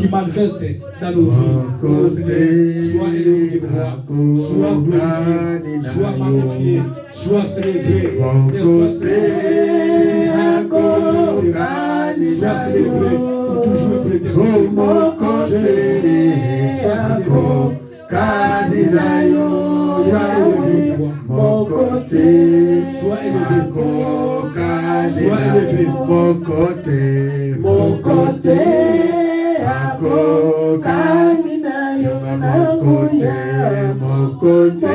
tu manifestes dans nos vies. Sois élevé de gloire, sois glorifié, sois magnifié, sois célébré, sois célébré pour toujours prétendre. Sois célébré, sois élevé, mon côté, mon côté, à mon côté,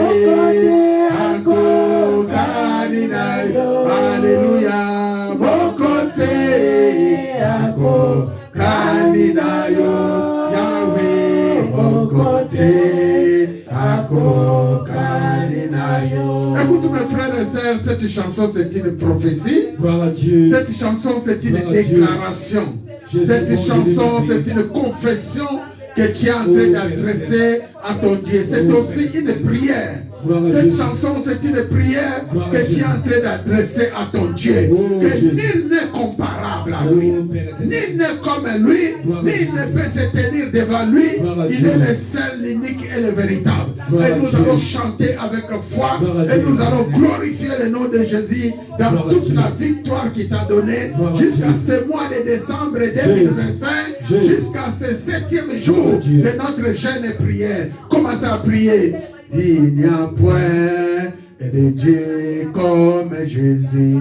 alléluia, mon côté, Yahweh, mon côté, écoute mes frères et sœurs, cette chanson c'est une prophétie. Cette chanson c'est une déclaration. Cette chanson c'est une confession que tu es en train d'adresser à ton Dieu. C'est aussi une prière. Cette chanson c'est une prière que tu es en train d'adresser à ton Dieu. Que nul n'est comparable à lui. Nul n'est comme lui. Nul ne peut se tenir devant lui. Il est le seul, l'unique et le véritable. Et nous allons chanter avec foi. Et nous allons glorifier le nom de Jésus dans toute la victoire qu'il t'a donnée jusqu'à ce mois de décembre 2025, jusqu'à ce 7e jour de notre jeûne et prière. Commencez à prier. Il n'y a point de Dieu comme Jésus.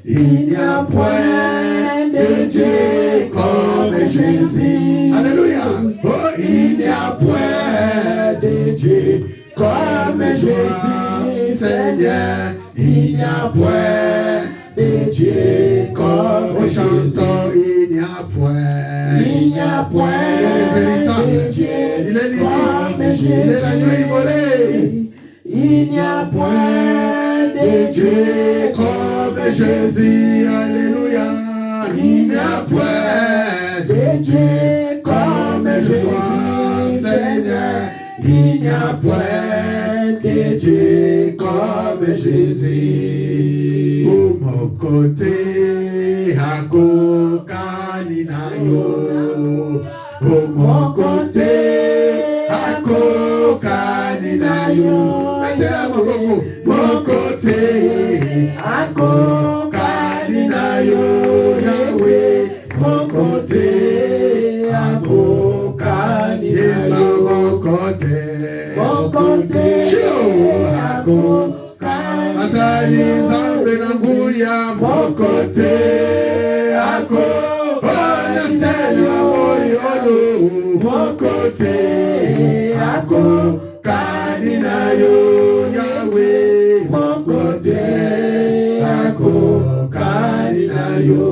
Il n'y a point de Dieu comme Jésus. Alléluia. Oh, il n'y a point de Dieu comme Jésus, Seigneur. Il n'y a point de Dieu comme Jésus. Il n'y a point. Il n'y a point de Dieu. Il est l'unique. Il est l'agneau immolé. Il n'y a point de Dieu comme Jésus. Alléluia. Il n'y a point de Dieu comme Jésus, Seigneur. Il n'y a point de Dieu comme Jésus. Au mon côté, à Kokaninayo. Au mon côté, à Kokaninayo. Mettez-la mon côté, à Kokaninayo. Yahweh, mon côté, à Kokaninayo. Mon côté, à Kokaninayo. Asali Zambe Nanguya, mon côté, à Kokaninayo. Mon côté, à Kokaninayo. Yahweh, mon côté, à Kokaninayo.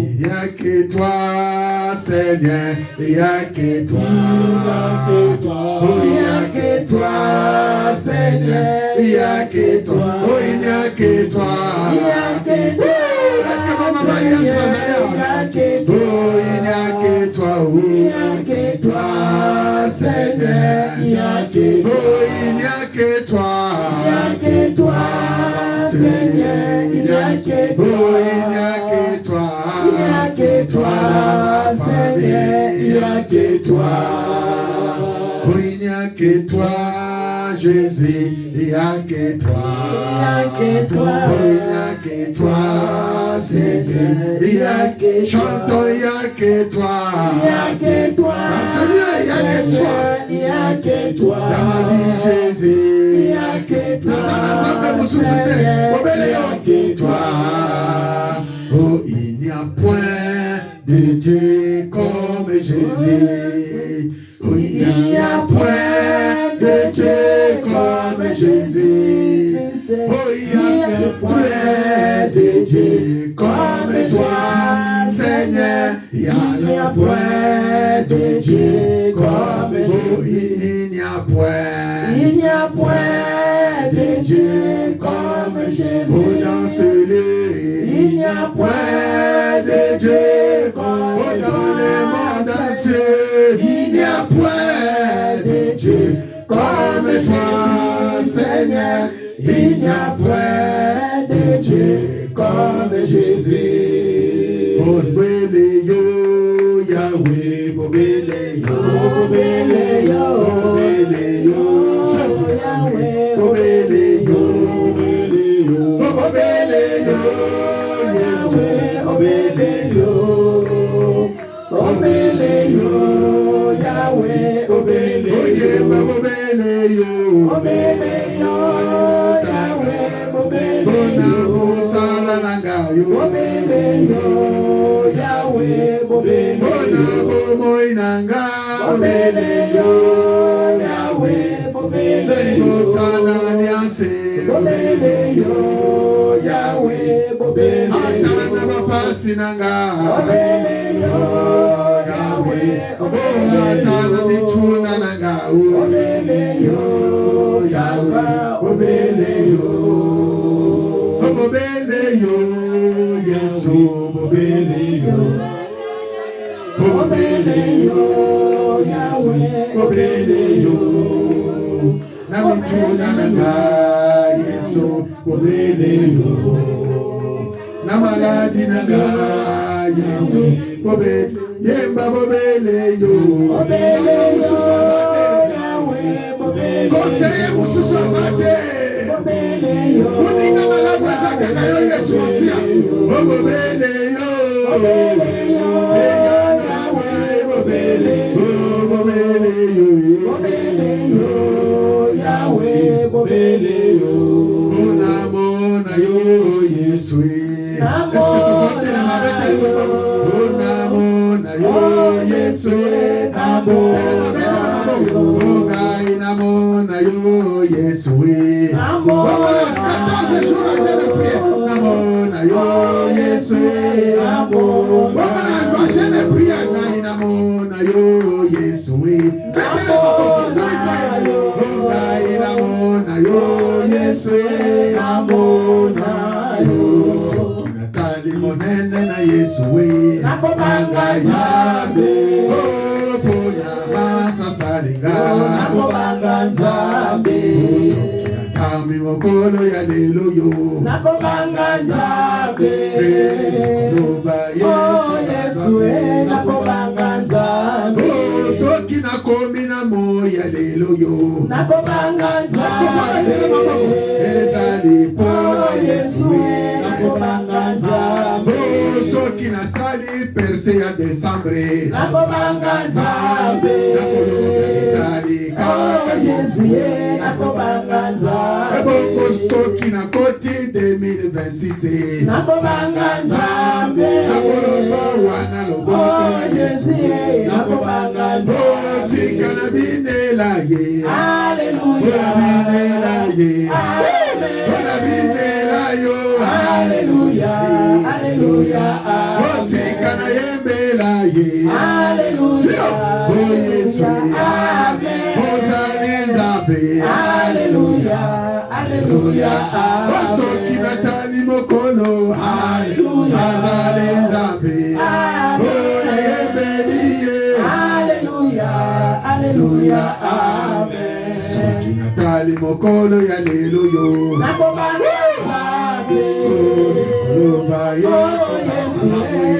Il n'y a que toi, Seigneur, il n'y a que toi, oh, il n'y a que toi, Seigneur, il n'y a que toi, oh, il n'y a que toi, est-ce que maman Maria se passe oh, il n'y a que toi, oh, il n'y a que toi, Seigneur, il n'y a que toi, oh, il n'y a que toi, Seigneur, il n'y a que toi, oh, il n'y a que toi, toi, Seigneur, il n'y a que toi. Oh, il n'y a que toi, Jésus, il n'y a que toi. Oh, il n'y a que toi, Jésus, il n'y a que toi. Chantons, il n'y a que toi. Seigneur, il n'y a que toi. Dans ma vie, Jésus, il n'y a que toi. Dans un entendre, il n'y a que toi. Oh, il n'y a point de Dieu comme Jésus. Oh, il n'y a point de Dieu comme Jésus. Oh, il n'y a point de Dieu comme toi, Seigneur. Il n'y a point de Dieu comme Jésus. Oh, il n'y a point de Dieu comme Jésus. Oh, dans ce lieu, il n'y a point de Dieu comme dans le monde entier. Il n'y a point de Dieu comme toi, Seigneur. Il n'y a point de Dieu comme Jésus. Oh, Yahweh, bobele yo, bobele yo, bobele yo, Jésus Yahweh, bobele yo, bobele yo, Yesu, bobele yo, bobele yo, Yahweh, bobele yo, bobele yo, bobele yo, Yahweh, bobele bona yo, musala nangayo, bobele yo, Yahweh, bobele bona yo, bomoy nanga, bobele yo, Yahweh, bobele yo, botana nianse, bobele yo, Yahweh, bobele yo, atana bapasi nanga, bobele yo, Yahweh, atana mituna nanga, bobele yo, Yahweh, bobele yo, bobele yo, Yesu, bobele yo, bobele yo, Yahweh, bobele yo, na mituna nanga, Yesu, bobele yo, na maladi nanga, Yesu, bobele, yemba bobele yo, bobele yo, mususu azate, Yahweh, bobele conseiller mususu azate, bobele yo, uninga malabu azake kayo Yesu osia, bobele yo, bobele yo, Yahweh, bobele yo, bobele yo, bobele yo, Yahweh, bobele yo, mona yo, Yesu. Est-ce que tu comptes la mabete? Mona yo, Yesu. Namona yo, Yesu. Namona 14 jours à jeûne et prière. Namona yo, Yesu. Namona jeûne et prière. Namona yo, Yesu. Namona yo, Yesu. Namona yo. Kinatali monene na Yesu. nakobanga Nzambe, Pona masasalinga. nakobanga Nzambe, Kinatami mokolo ya lelo yo. nakobanga Nzambe, Loba oh Yesu Yesu, nakobanga Nzambe, soki nakomi na moya lelo yo. nakobanga Nzambe, Ezali oh pona Yesu, Yesu. nakobanga Nzambe, Soki nasali perse ya Desambre. nakobanga Nzambe, Nakoloba ezali oh kaka Yesu, Yesu. nakobanga Nzambe, Ebongo soki nakoti 2026. nakobanga Nzambe, Nakoloba wana loboko oh na Yesu, Yesu. nakobanga Nzambe, Tika na binela ye. Hallelujah, Bona binela ye. Amen. Bona binela yo. Hallelujah, Hallelujah, Tika na yembela ye. Hallelujah, Oh Yesu. Amen. Ozali Nzambe. Hallelujah, Hallelujah, Osoki natali mokolo. Hallelujah. Azali Nzambe. Bona yembeli ye. Hallelujah, Hallelujah, Amen. Soki natali mokolo ya lelo yo. Nakobanga Nzambe, Loba oh Yesu. Yesu,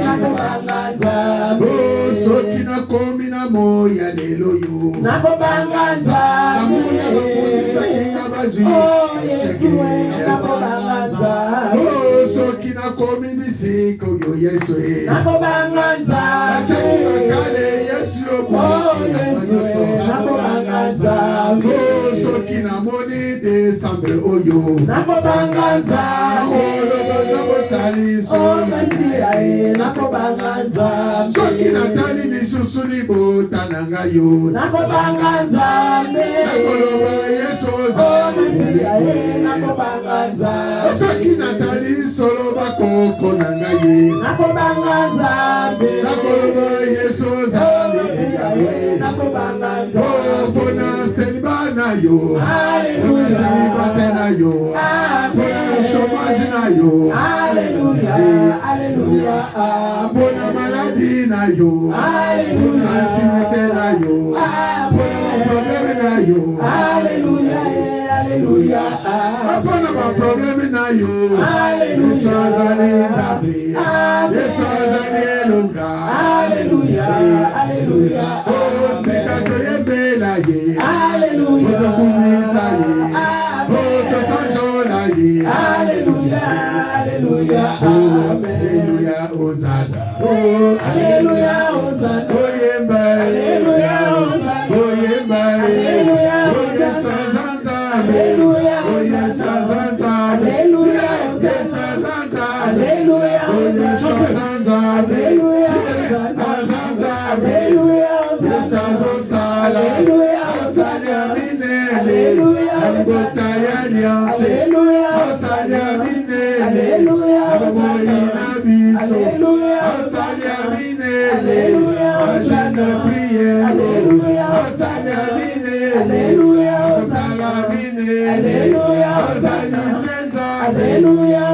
nakobanga Nzambe, Oh, soki nakomi na moya lelo yo. nakobanga Namuna Nzambe, bakundisaki nga bazwi. oh Yesu, nakobanga Nzambe, Oh, soki nakomi bisiko yo Yesu. nakobanga Nzambe, Achaki bakale Yesu yo oh Yesu, nakobanga Nzambe, Oh, soki namoni Desambre oyo. nakobanga Nzambe, Sali oh Masia, nakobanga Nzambe, soki natali lisusu libota na ngai yo. nakobanga Nzambe, Nakoloba Yesu oh ozali Masia, molimo. nakobanga Nzambe, Soki natali solo bakoko na ngai. nakobanga Nzambe, Nakoloba Yesu ozali Yahwe. nakobanga Oh, Nzambe, mpona seliba na yo. Mpona selibate na yo. Mpona chômage na yo. Hallelujah, Hallelujah, Mpona maladi na yo. Mpona infirmité na yo. Mpona problème na yo. Hallelujah, Hallelujah, Mpona problème na yo. Yesu azali Nzambe. Yesu azali Elonga. Hallelujah, Alléluia. Otokumisa ye. Otosanjona ye. Alléluia. Alléluia. Alléluia. Hosanna. Alléluia. Hosanna. Oyemba. Alléluia. Hosanna. Oyemba. Alléluia. Oye Sazanta. Alléluia. Oye Sazanta. Alléluia. Oye Sazanta. Alléluia. Oye Sazanta. Alléluia. Azanta. Alléluia. Sazosala. Alléluia. Asanya minele. Alléluia. Aligota ya lianse. Alléluia. Asanya minele. Alléluia. Aboyina biso. Alléluia. Asanya minele. Alléluia. Ajana prière. Alléluia. Asanya minele. Alléluia. Asala minele. Alléluia. Asanya senta. Alléluia.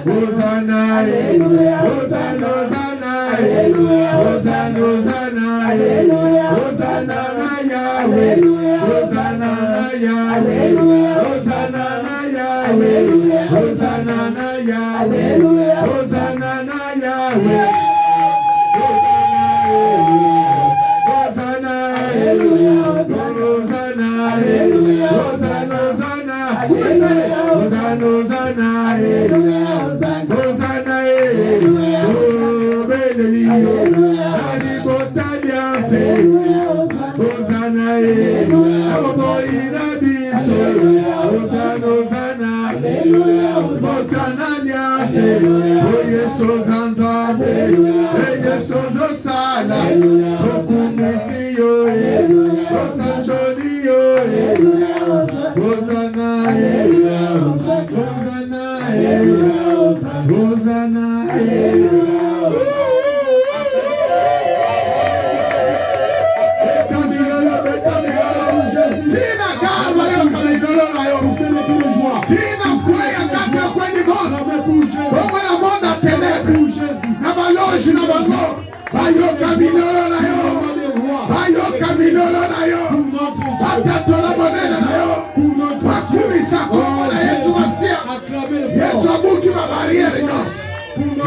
Hosanna. Alléluia. Hosanna. Hosanna. Alléluia. Hosanna. Hosanna. Alléluia. Hosanna na Yahweh. Alléluia. Hosanna na Yahweh. Alléluia. Hosanna na Yahweh. Alléluia. Hosanna na Yahweh. Alléluia. Hosanna na Yahweh. Hosanna. Alléluia. Hosanna. Alléluia. Hosanna. Hosanna. Alléluia. Hosanna. Hosanna. Alléluia. Hosanna. Alléluia. Oh, Benelio. Alléluia. Alibotabianse. Alléluia. Hosanna. Aboboyina biso. Hosanna. Hosanna. Alléluia. Botanaliase. Oye sozanzabe. Oye sozosala. Okumisiyo. Osanjoliyo. Hosanna. Hosanna. Hosanna.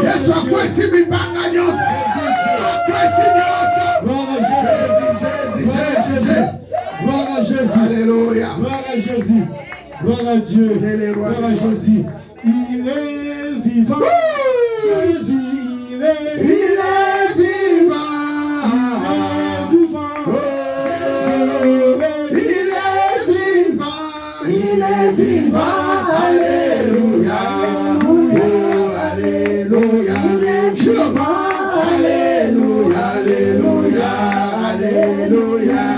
Yesu akwesi mibanga nyonso. Akwesi nyonso. Jésus. Gloire à Jésus. Alléluia. Gloire à Jésus. Gloire à Dieu. Gloire à Jésus. Il est vivant. Jésus, il est vivant. Il est vivant. Alléluia. Alléluia. Alléluia. Alléluia. Alléluia. Alléluia.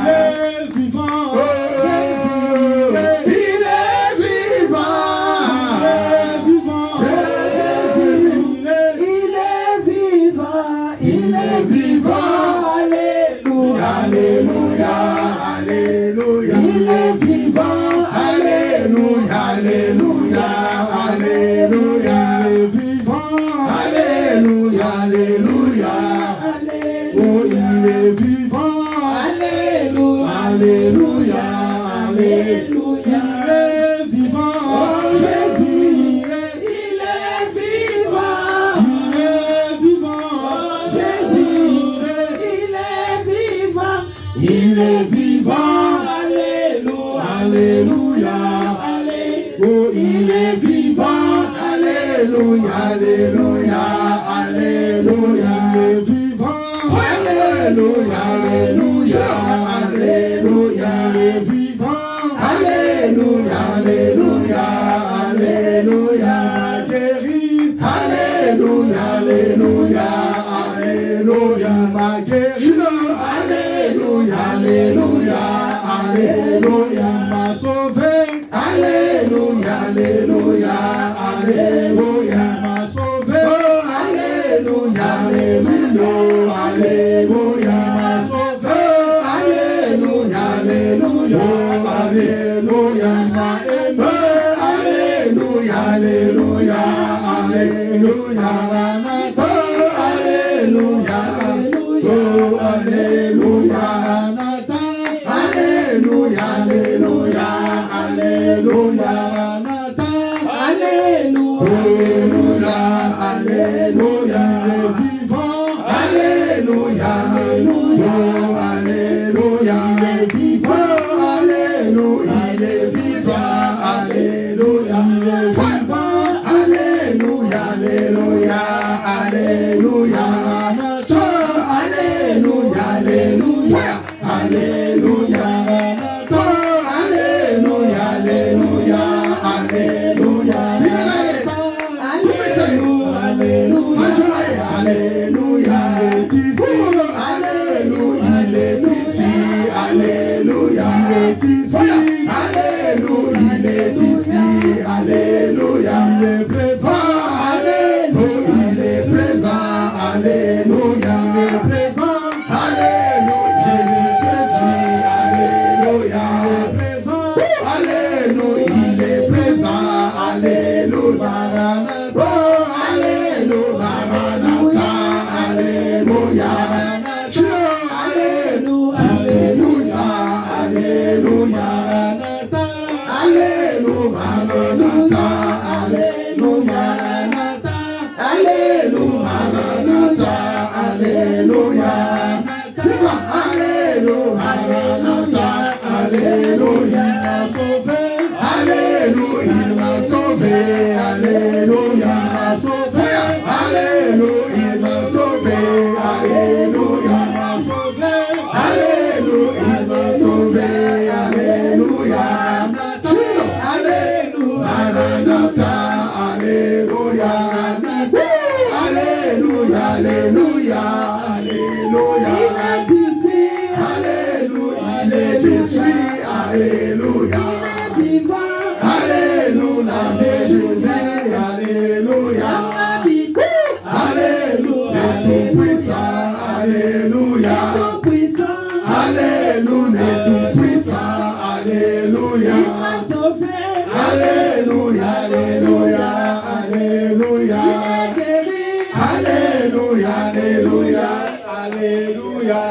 Alléluia.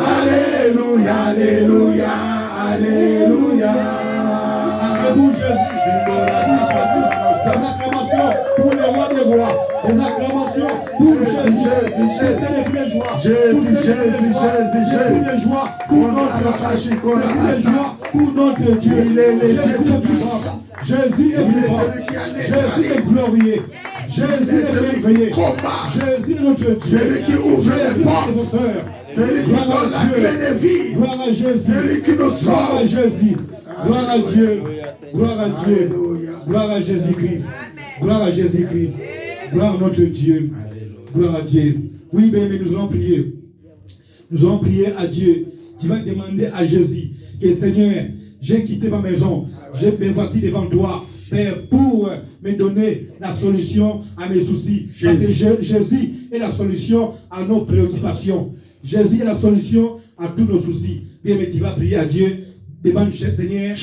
Alléluia, Alléluia, Alléluia. Acclamez-vous Jésus. Des acclamations pour les rois des rois. Des acclamations pour Jésus. C'est les plus joie. Jésus. Les joie pour notre Dieu. Il est le Dieu Jésus est puissant. Jésus est vivant. Jésus est glorieux. Jésus est merveilleux. Jésus est notre Dieu. Celui qui ouvre les portes. Celui qui donne la clé de vie. Gloire à Jésus. Celui qui nous Gloire à sauve. Jésus. Gloire à Dieu. Gloire à Dieu. Gloire à Jésus-Christ. Gloire à Jésus-Christ. Gloire à notre Dieu. Gloire à Dieu. Oui, mais nous allons prier. Nous allons prier à Dieu. Tu vas demander à Jésus que Seigneur, j'ai quitté ma maison. Me voici devant toi, Père, pour me donner la solution à mes soucis. Parce que Jésus est la solution à nos préoccupations. Jésus est la solution à tous nos soucis. Bien, mais tu vas prier à Dieu. Demande, Seigneur,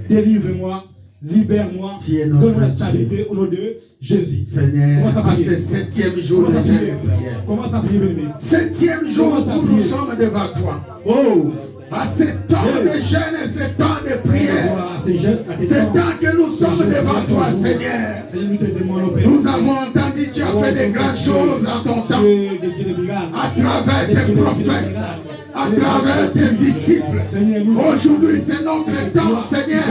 délivre-moi, libère-moi, donne-moi la stabilité au nom de Jésus. Seigneur, à ce 7e jour de jeûne et prière. Commence à prier, bien-aimé. 7e jour où nous sommes devant toi. Oh! À ce temps de jeûne et ce temps de prière. C'est temps que nous sommes devant toi, Seigneur. Nous avons entendu que tu as fait de grandes choses dans ton temps. À travers tes prophètes, à travers tes disciples. Aujourd'hui, c'est notre temps, Seigneur.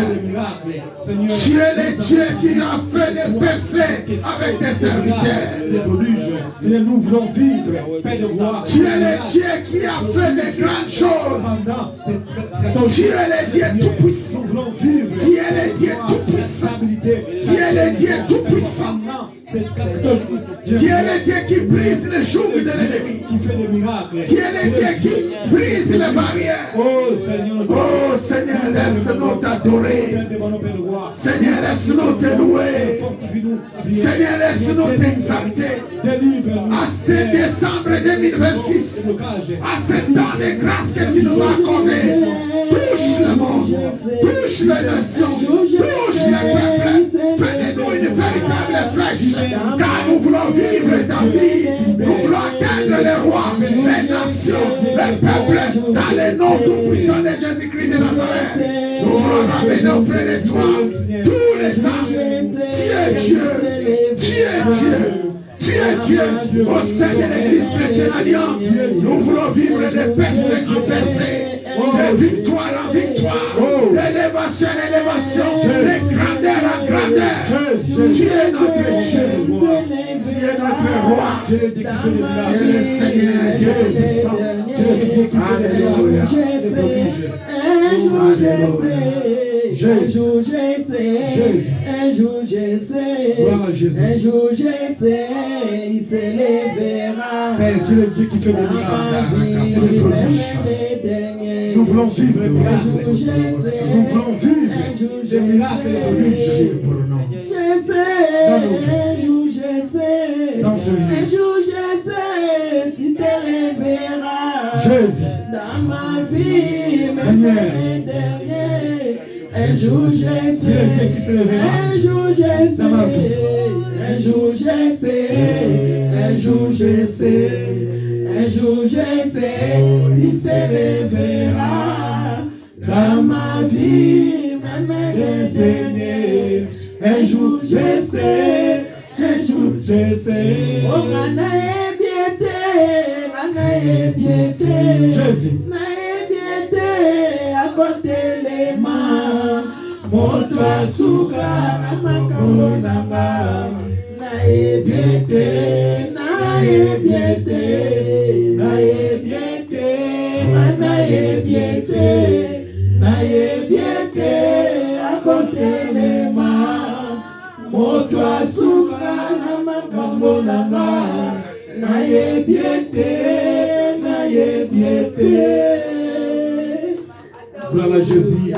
Tu es le Dieu qui a fait les péchés avec tes serviteurs. Seigneur, nous voulons vivre, Père de roi. Tu es le Dieu qui a fait de grandes choses. Tu es le Dieu tout-puissant. Tu es le Dieu tout-puissant. Tu es le Dieu tout-puissant. Tu es le Dieu qui brise les jougs de l'ennemi. Tu es le Dieu qui brise les barrières. Oh Seigneur, laisse-nous t'adorer. Seigneur, laisse-nous te louer. Seigneur, laisse-nous t'exalter. À ce décembre 2026, à ce temps de grâce que tu nous as accordé, touche le monde, touche les nations, touche les peuples. Fais de nous une véritable flèche, car nous voulons vivre ta vie. Nous voulons atteindre les rois, les nations, les peuples, dans le nom tout-puissant de Jésus-Christ de Nazareth. Nous voulons ramener auprès de toi tous les âmes. Tu es Dieu, tu es Dieu. Tu es Dieu au sein de l'Église chrétienne Alliance. Nous voulons vivre de percée en percée, de victoire en victoire, d'élévation en élévation, de grandeur en grandeur. Tu es notre Dieu, tu es notre roi, tu es le Seigneur, Dieu puissant. Alléluia. Jésus, un jour je sais, il s'élèvera. Père, tu es le Dieu qui fait des miracles. Nous voulons vivre les miracles. Nous voulons vivre des miracles et des prodiges. Dans ce lieu. Un jour je sais, tu te réveilleras. Jésus. Dans ma vie, même Seigneur. Un jour je sais, un jour je sais, un jour je sais, un jour je sais, un jour je sais, tu te réveilleras dans ma vie, même le dernier. Un jour je sais, un jour je sais, oh Rana est bien, Jésus. Moto asuka makambo nanga na ebiete akotelema moto asuka na makambo nanga na ebiete Gloire à Jésus.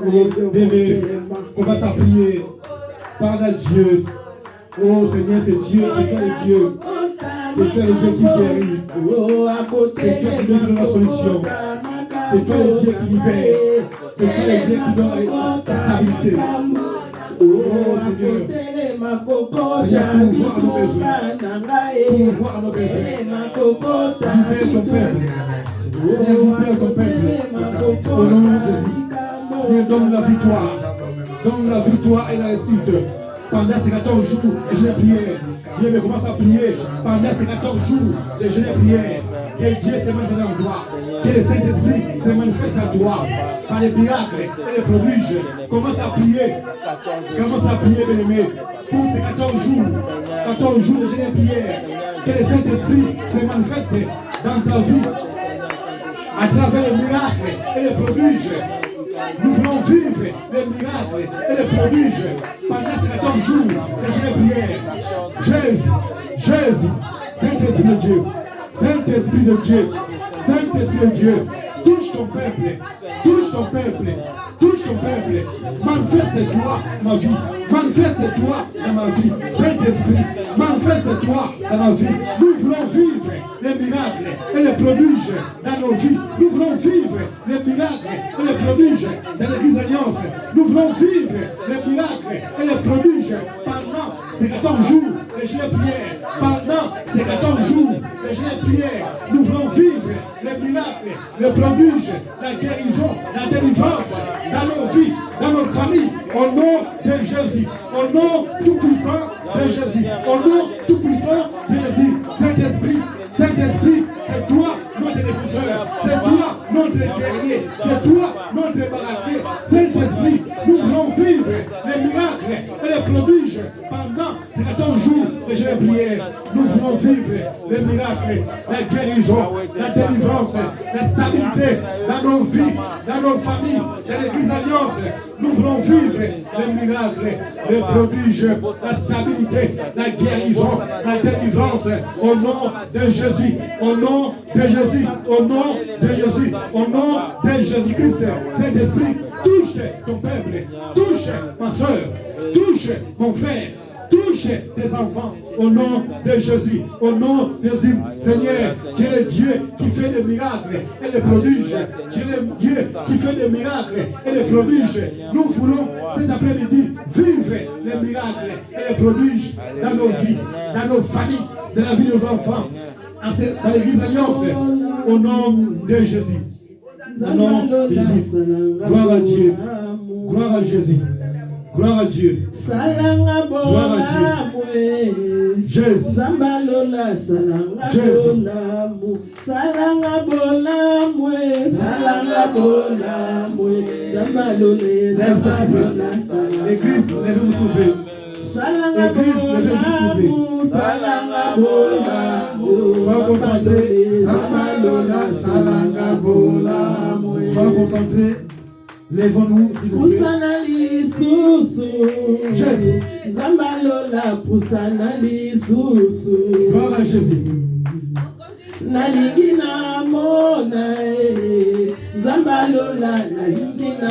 Oh bébé, commence à prier. Parle à Dieu. Oh Seigneur, c'est Dieu, c'est toi le Dieu. C'est toi le Dieu qui guérit. C'est toi qui donne la solution. C'est toi le Dieu qui libère. C'est toi le Dieu qui donne la stabilité. Oh Seigneur, Seigneur, pourvoir nos besoins. Pourvoir nos besoins. Libère ton peuple. Seigneur, libère ton peuple. Au nom de Jésus. Seigneur, donne la victoire. Donne la victoire et la réussite. Pendant ces 14 jours, je vais prier. Bien, mais commence à prier. Pendant ces 14 jours, je vais prier. Que Dieu se manifeste en toi. Que le Saint-Esprit se manifeste en toi. Par les miracles et les prodiges. Commence à prier. Commence à prier, bien-aimé. Pour ces 14 jours de jeûne et prière. Que le Saint-Esprit se manifeste dans ta vie. À travers les miracles et les prodiges. Nous voulons vivre les miracles et les prodiges pendant ces 14 jours de jeûne et prière. Jésus, Saint-Esprit de Dieu, Saint-Esprit de Dieu, Saint-Esprit de Dieu, touche ton peuple, touche ton peuple, touche ton peuple. Manifeste-toi ma vie, manifeste-toi dans ma vie. Saint-Esprit, manifeste-toi dans ma vie. Nous voulons vivre les miracles et les prodiges dans nos vies. Nous voulons vivre les miracles et les prodiges dans l'Église Alliance. Nous voulons vivre les miracles et les prodiges pendant ces 14 jours de jeûne et prière. Pendant ces 14 jours de jeûne et prière, nous voulons vivre les miracles, les prodiges, la guérison, la délivrance dans nos vies, dans nos familles, au nom de Jésus, au nom tout-puissant de Jésus, au nom tout-puissant de Jésus. Saint-Esprit, Saint-Esprit, c'est toi notre défenseur, c'est toi notre guerrier, c'est toi notre baraquet. Saint-Esprit, nous voulons vivre les miracles et les prodiges pendant ces 14 jours de jeûne et prière. Nous voulons vivre les miracles, la guérison, la délivrance, la stabilité dans nos vies, dans nos familles, dans l'Église Alliance. Nous voulons vivre les miracles, les prodiges, la stabilité, la guérison, la délivrance au nom de Jésus, au nom de Jésus, au nom de Jésus, au nom de Jésus-Christ. Saint-Esprit, touche ton peuple, touche ma soeur, touche mon frère, touche tes enfants au nom de Jésus, au nom de Jésus. Seigneur, tu es le Dieu qui fait des miracles et des prodiges. Tu es le Dieu qui fait des miracles et des prodiges. Nous voulons cet après-midi vivre les miracles et les prodiges dans nos vies, dans nos familles, dans la vie de nos enfants, dans l'Église Alliance, au nom de Jésus. Au nom de Jésus. Gloire à Dieu. Gloire à Jésus. Gloire à Dieu. Gloire à Dieu. Jésus. Jésus. L'église, levez-vous s'il vous plaît. L'église, levez-vous s'il vous plaît. Sois concentré. Sois concentré. Lèvons-nous, s'il vous plaît. Jésus. Gloire à Jésus.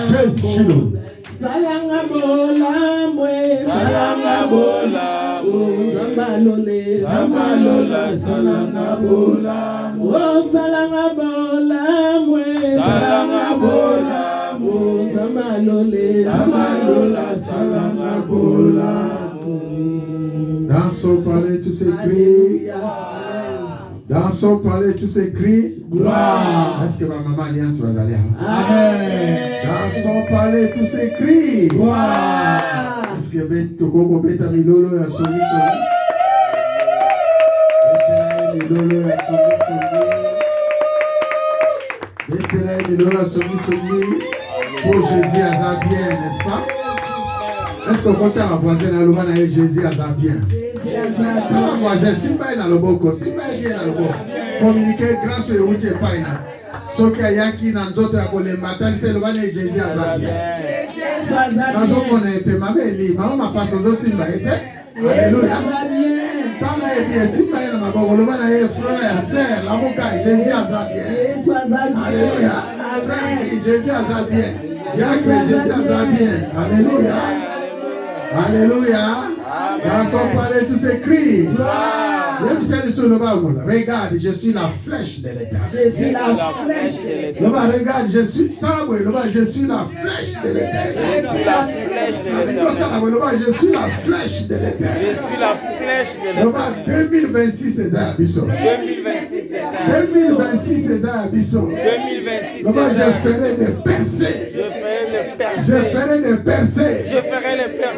Jésus, Shiloh. Salanga bola mwe, salanga bola mwe, zambalola, salanga bola mwe, oh salanga bola mwe, salanga bola mwe, zambalola, salanga bola mwe. Dansons, parlez tous ces cris. Dansons, parlez tous ces cris. Gloire. Est-ce que ma maman Alliance va aller? Amen. Dansons, parlez tous ces cris. Gloire. Est-ce que tu comprends beta milolo ya somi somi? Beta milolo ya somi somi. Beta milolo ya somi somi. Pour Jésus à bien, n'est-ce pas? Est-ce que quand tu as voisin à l'ouvrage de Jésus à bien? Quand voisin, si pas dans le boko, si pas bien dans le boko, communiquer grâce au routier paina. Ce qui a yaki dans d'autres à les matins, c'est le de Jésus à bien. Dans ce qu'on a été, ma belle, maman m'a passé aux aussi, alléluia. Tant là, et bien, si pas dans ma boko, le frère et sœur, l'amour Jésus à bien. Alléluia. Frère, Jésus à bien. Diacre, Jésus à bien. Alléluia. Alléluia. Dansons, parlez tous ces cris. Regarde, je suis la flèche de l'Éternel. Je suis la flèche de l'Éternel. Regarde, je suis la flèche de l'Éternel. Je suis la flèche de l'Éternel. Je suis la flèche de l'Éternel. Je suis la flèche de l'Éternel. 2026, c'est ça, Abisso. 2026, c'est ça, Abisso. 2026, Je ferai des percées. Je ferai des percées. Je ferai les percées.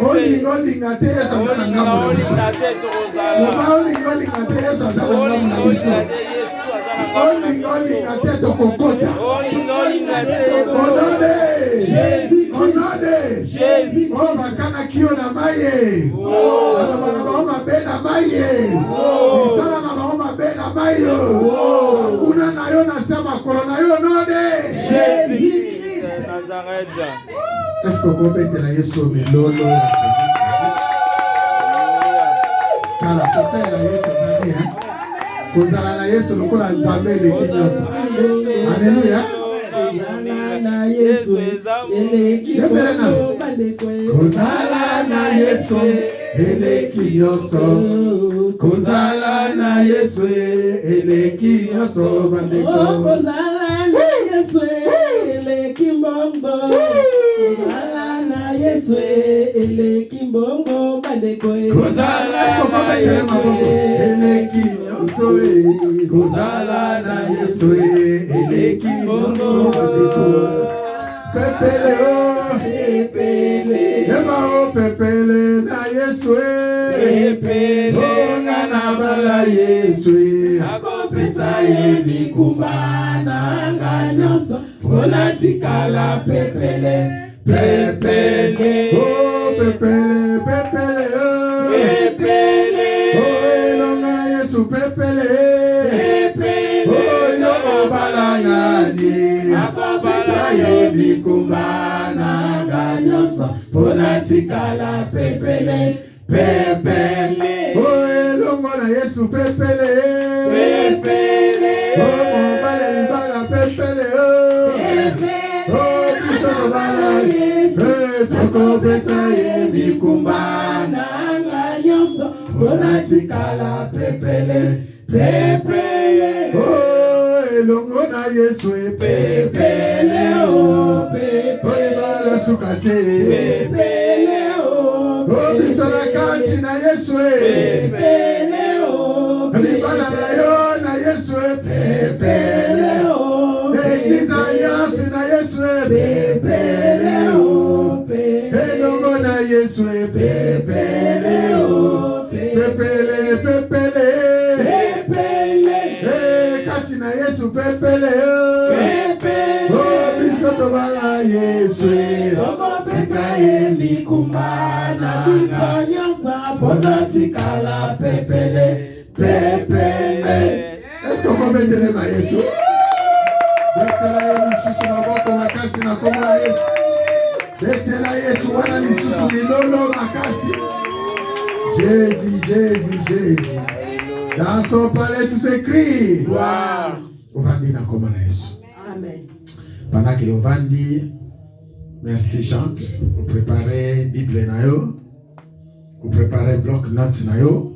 Jésus. Oh, makana kio na maye. Oh, mabena maye. Misala na maoma bena mayo. Una na yo na sama corona yo node. Jésus. Est-ce qu'on peut mettre la Yesu milolo? Kala kose la Yesu zani hein. Kozala na Yesu lokola nzambe le kinyoso. Alléluia. Na Yesu eleki kozala na Yesu eleki nyonso. Kozala na Yesu eleki nyonso bandeko. Kozala na Yesu eleki mbongo. Kozala na Yesu eleki mbongo bandeko. Kozala eleki nyonso. Kozala na Yesu eleki nyonso bandeko. Pepele o, pepele, eba o pepele na Yesu pepele, o ngana bala Yesu akopesa yebikumbana nganyoso, kona tikala pepele, pepele, o pepele, pepele o, pepele, o elonga Yesu pepele, pepele, o yoko bala ngani akopesa yebikumbana nganyoso, kona tikala pepele, pepele, o elonga Yesu pepele, pepele, o mobile libala pepele, o pepele, o biso bala Yesu tokopesa yebikumbana nganyoso, kona tikala pepele, pepele, o elongo na Yesu pepele o, pepele bala sukate, pepele o, biso na kati na Yesu pepele o, libala na yo na Yesu pepele o, Eglise Alliance na Yesu pepele o, elongo na Yesu pepele o, pepele, pepele, pepele, kati na Yesu pepele o, pepele, o biso tobala Yesu okopesa yebikumbana nganyoso, kona tikala pepele, pepele. Est-ce qu'on peut mettre ma Yesu? Betela Yesu maboko makasi na koma Yesu. Betela Yesu wana lisusu milolo makasi. Jésus, Jésus, Jésus. Dans son palais tout s'écrit. Wow. Ovandi na koma na Yesu. Amen. Pendant que Ovandi, merci chante, vous préparez Bible na yo, vous préparez bloc note na yo,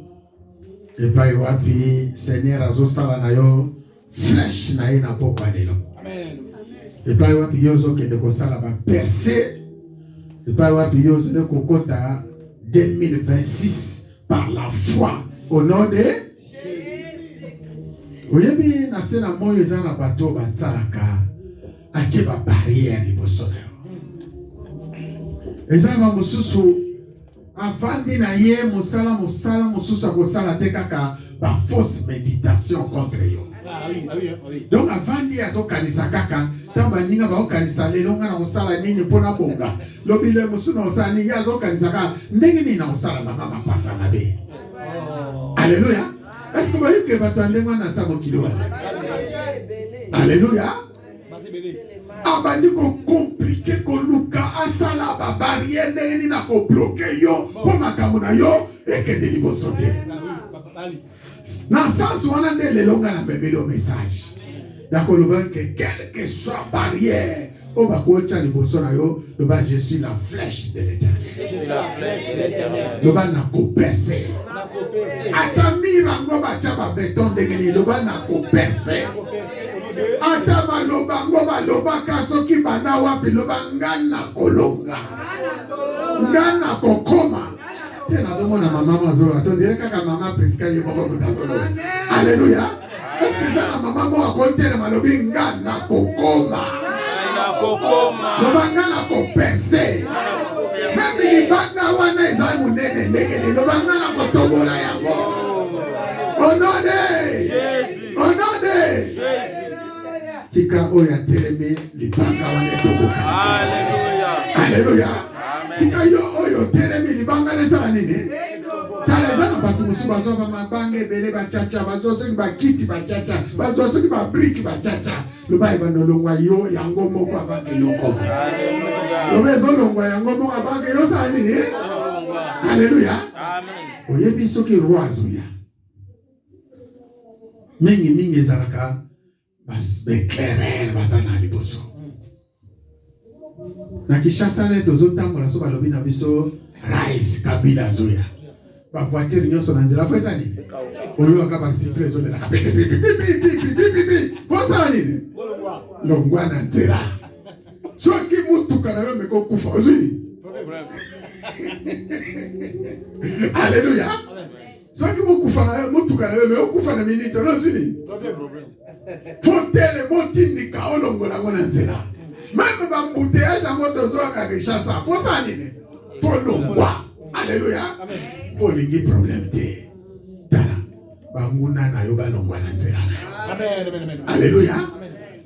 et pas wapi Seigneur azo sala na yo flèche na ina poko alelo. Amen. Et pas wapi yozo kende ko sala ba percé, et pas wapi yozo de kokota 2026 par la foi au nom de Oyebi na sena moyo zana bato batsalaka acheba barrière liboso na yo. Ezaba mususu avandi na ye musala mususu akosala te kaka ba fausse méditation contre yo. Donc avandi azokanisa kaka tamba ninga ba okanisa lelo ngana musala nini pona bonga. Lobile mususu na osala ni azokanisa kaka ndenge ni na osala mama pasa na be. Alléluia. Est-ce que vous voyez que votre langue n'a pas de Alléluia. Abandi ko compliqué ko luka asala ba barrière neni na ko bloquer yo po makambo na yo ekende liboso te. Na sens wana nde lelo nga na bebeli o message. Ya ko loba que quelle que soit barrière o ba ko cha liboso na yo, loba je suis la flèche de l'Éternel. Je suis la flèche de l'Éternel. Loba na ko percer. Atamira ngoba chaba beton degeni loba na ko percer. Atama loba ngoba loba kasoki bana wapi loba ngana kolonga. Ngana kokoma. Tena zomona mama mazo atondire kaka mama presque yemo mutazolo. Alléluia. Est-ce que ça la maman mo akontene malobi ngana kokoma. Loba ngana ko percer. Même libanga wana eza munene ndenge loba ngana ko tobola yango. Au nom de Jésus. Au nom de Jésus. Tika oya teleme libanga wana toboka. Alléluia. Alléluia. Tika yo oyo teleme libanga nesala nini? Talezana batu musu bazo ba mabange bele ba chacha bazo soki ba kiti ba chacha bazo soki ba brick ba chacha loba ibano longwa yo yango moko abake yoko. Alléluia. Loba zo longwa yango moko abake yo sala nini? Alléluia. Amen. Oyebi soki roazo ya. Mingi ezalaka bas beclairer bazana liboso. Na Kinshasa le tozotambola so balobi na biso Rais Kabila zoya. Ba voiture nyonso na nzela pesa nini? Oyo akaba siffler zo la pipi. Posa nini? Longwa na nzela. Soki mutuka na yo meko kufa ozini. Alléluia. Soki mukufa na yo mutuka na yo meko kufa na minute ozini. Fotele motindika olongola ngona nzela. Même bambouteillage à moto zoka Kinshasa. Posa nini? Folongwa. Alléluia. Olingi problème te. Tala. Banguna na yo balongwa na nzela na yo. Amen. Alléluia.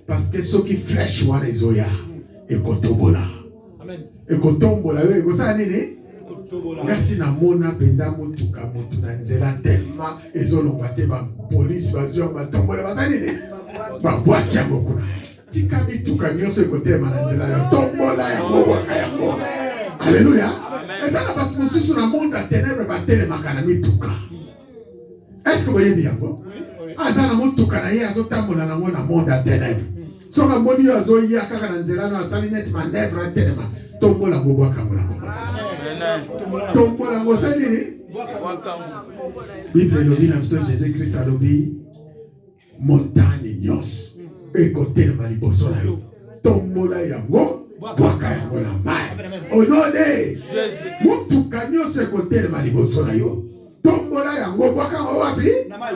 Parce que ceux qui flèchent wana ezoya ekotobola. Amen. Ekotombola yo ekosa nini? Merci na mona penda mutuka mutu na nzela tellement ezolongwa te ba police bazyo batombola bazali nini? Ba bwaki yango kuna. Tika mituka nyonso ekotema na nzela yo tombola yango bwaka yango. Alléluia. Eza na batu mosusu na monde ya ténèbre batelemaka na mituka. Est-ce que vous voyez bien quoi? Aza na mutuka na ye azotambola nango na monde ya ténèbre. Soka moni yo azoya kaka na nzela no asali net manœuvre telema tombola bobwaka ngona ko. Tombola ngo sali ni? Bible lobi na biso Jésus-Christ alobi montagne nyos ekotelema liboso na yo. Tombola yango bwaka yango na mai. Au nom de Jésus. Mutuka nyonso ekotelema liboso na yo. Tombola yango bwaka ngo wapi? Na mai.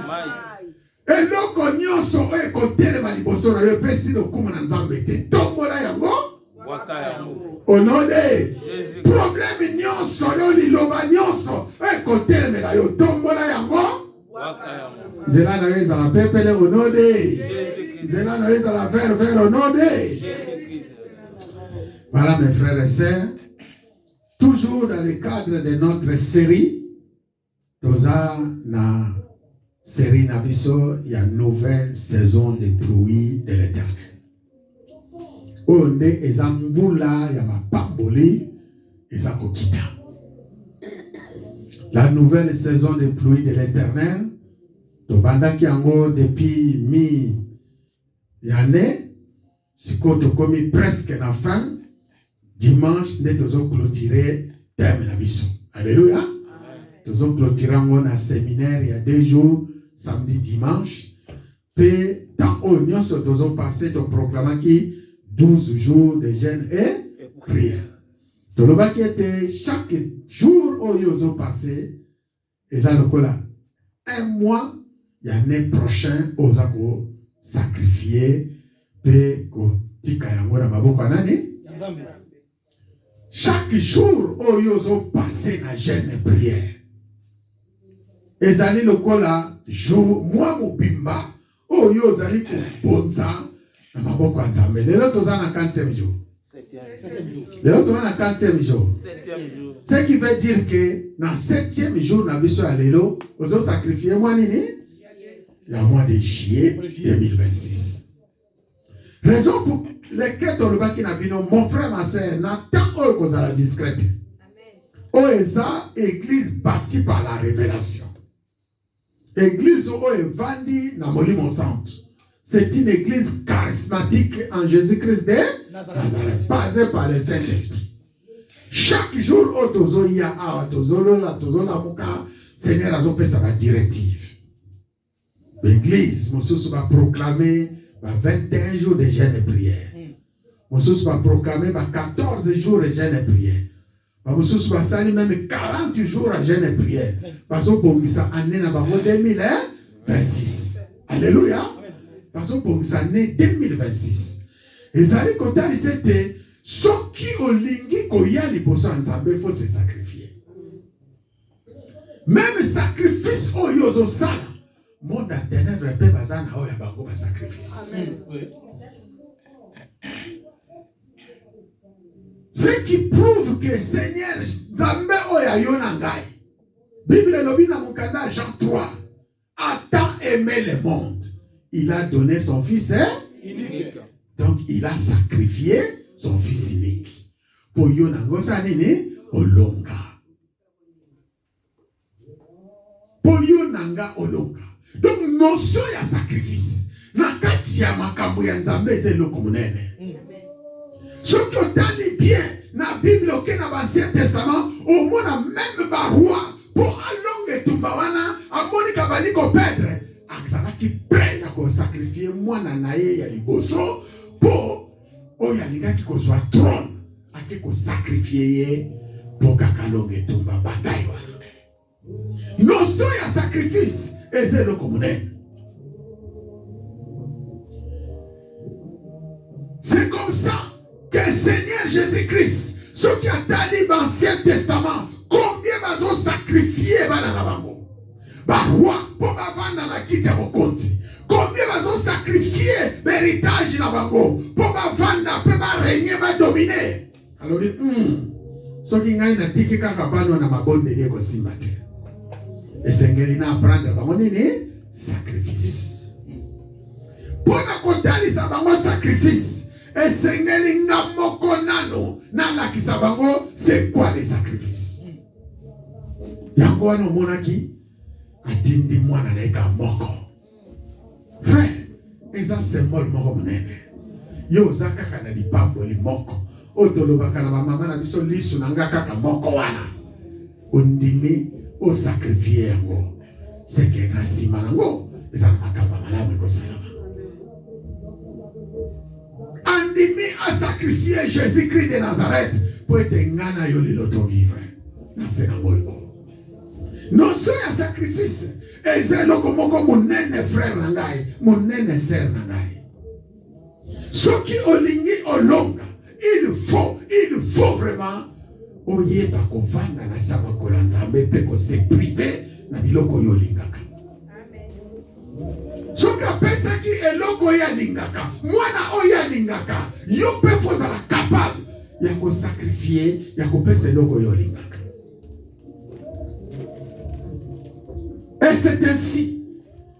Eloko nyonso ekotelema liboso na yo pesi lokumu na Nzambe te. Tombola yango bwaka yango. Au nom de Jésus. Problème nyonso yo liloba nyonso ekotelema na yo. Tombola yango bwaka yango. Nzela na yo ezala pepele au nom de Jésus. Nzela na yo ezala vert au nom de Jésus. Voilà mes frères et sœurs, toujours dans le cadre de notre série, toza na série nabiso, il y a nouvelle saison des pluies de l'Éternel. On est ezambula ya mapamboli ezakokita. La nouvelle saison des pluies de l'Éternel, tobandaki yango depuis mi-année, sikoto komi presque na fin. Dimanche, nous devons clôturer thème na biso. Alléluia. Nous avons clôturé un séminaire il y a 2 jours, samedi, dimanche. Puis, dans l'Union, nous avons passé de proclamer 12 jours de jeûne et prière. Tout le monde qui était chaque jour où nous avons passé, et ça, un mois, l'année prochaine, nous avons sacrifié, puis, chaque jour, où ils ont passé la jeûne et prière. Ezali lokola jour moi mobimba où ils allient kubonza na maboko ya Nzambe. Lelo toza na 40e jour. 7e jour. Lelo toza na 40e jour. 7e jour. Ce qui veut dire que na 7e jour na biso ya lelo, ozo sacrifier moi nini? La mois de juillet 2026. Raison pour lesquels tolobaki na bino mon frère ma sœur n'attend oyo kozala discrète. Oyo eza église bâtie par la révélation. Église oyo evandi na Molimo Santo. C'est une église charismatique en Jésus-Christ de Nazareth, basée par le Saint-Esprit. Chaque jour oyo tozoya awa tozolola tozolamuka Seigneur a fait sa directive. L'église, Moussous va proclamer 21 jours de jeûne et prière. Moussous va proclamer 14 jours de jeûne et prière. Moussous va saluer même 40 jours de jeûne et prière. Parce que pour ça, année na 2026. Alléluia. Parce que pour ça, année 2026. Et ça dit qu'on a dit c'était ceux qui ont lingi koya liboso nzambe, il faut se sacrifier. Même sacrifice au yozo sala. Monde a ténèbres pe bazana o ya bango ba sacrifice. Amen. Ce qui prouve que Seigneur nzambe o ya yona ngai. Bible lobi na mukanda Jean 3. A tant aimé le monde, il a donné son fils unique. Donc il a sacrifié son fils unique. Pour yona ngosa nini olonga. Pour yona olonga. Donc notion ya sacrifice. Na kati ya makambo ya nzambe ezelo munene. Ce qui otali bien na Bible oké na l'Ancien Testament, au moins même ba roi pour alonge tumbawana amoni kabali ko perdre. Akzala ki prêt ya ko sacrifier mwana na ye ya liboso pour oyalinga ki ko zwa trône ake ko sacrifier ye pour kakalonge tumba bataille wana. Notion ya sacrifice ezelo munene. C'est comme ça que Seigneur Jésus-Christ, ceux qui ont dit dans l'Ancien Testament, combien ils ont sacrifié les rois pour vendre la quitte à vos comptes. Combien ils ont sacrifié l'héritage pour vendre, pour régner, pour dominer. Alors, ceux qui ont dit que Kakabano n'a pas bonne idée que si matin. Et Seigneur, il a apprendre à sacrifice. Pour la côté de ça, sacrifice. Et Seigneur, c'est quoi les sacrifices? Yango no monaki atindi mwana leka moko. Frère, eza symbole moko munene. Yo zaka kana lipambo li moko. Otoloba kana ba mama na biso lisu na ngaka ka moko wana. Ondimi o sacrifier yango. Seke na sima nango eza makamba malamu ko salama. Andimi a sacrifié Jésus-Christ de Nazareth pour être ngana yo liloto vivre. Non c'est un sacrifice. Et c'est là comme mon nene frère nangai, mon nene sœur nangai. Ce qui olingi olonga, il faut vraiment oye pa ko vanda na sama kolanzambe pe ko se priver na biloko yo lingaka. Soka pesa ki eloko ya lingaka, mwana oya lingaka, yo pe fozala capable ya ko sacrifier, ya ko pesa eloko yo lingaka. Et c'est ainsi,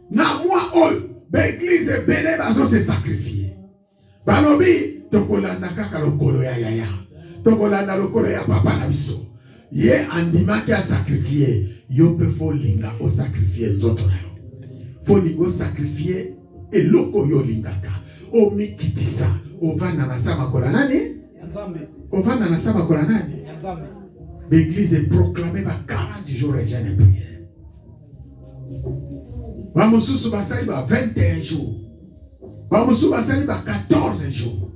na moi oyo, l'église est belle bazo se sacrifier. Balobi, tokolanda kaka lokolo ya yaya, tokolanda lokolo ya papa na biso. Ye andima ki a sacrifier, yo pe fo linga o sacrifier nzoto na yo. Faut lingo sacrifier et loko yo lingaka. O mikitisa. O vana na sama kola nani? O vana na sama kola nani? L'église est proclamée par 40 jours et jeûne et prière. Bamususu basali ba 21 jours. Bamususu basali ba 14 jours.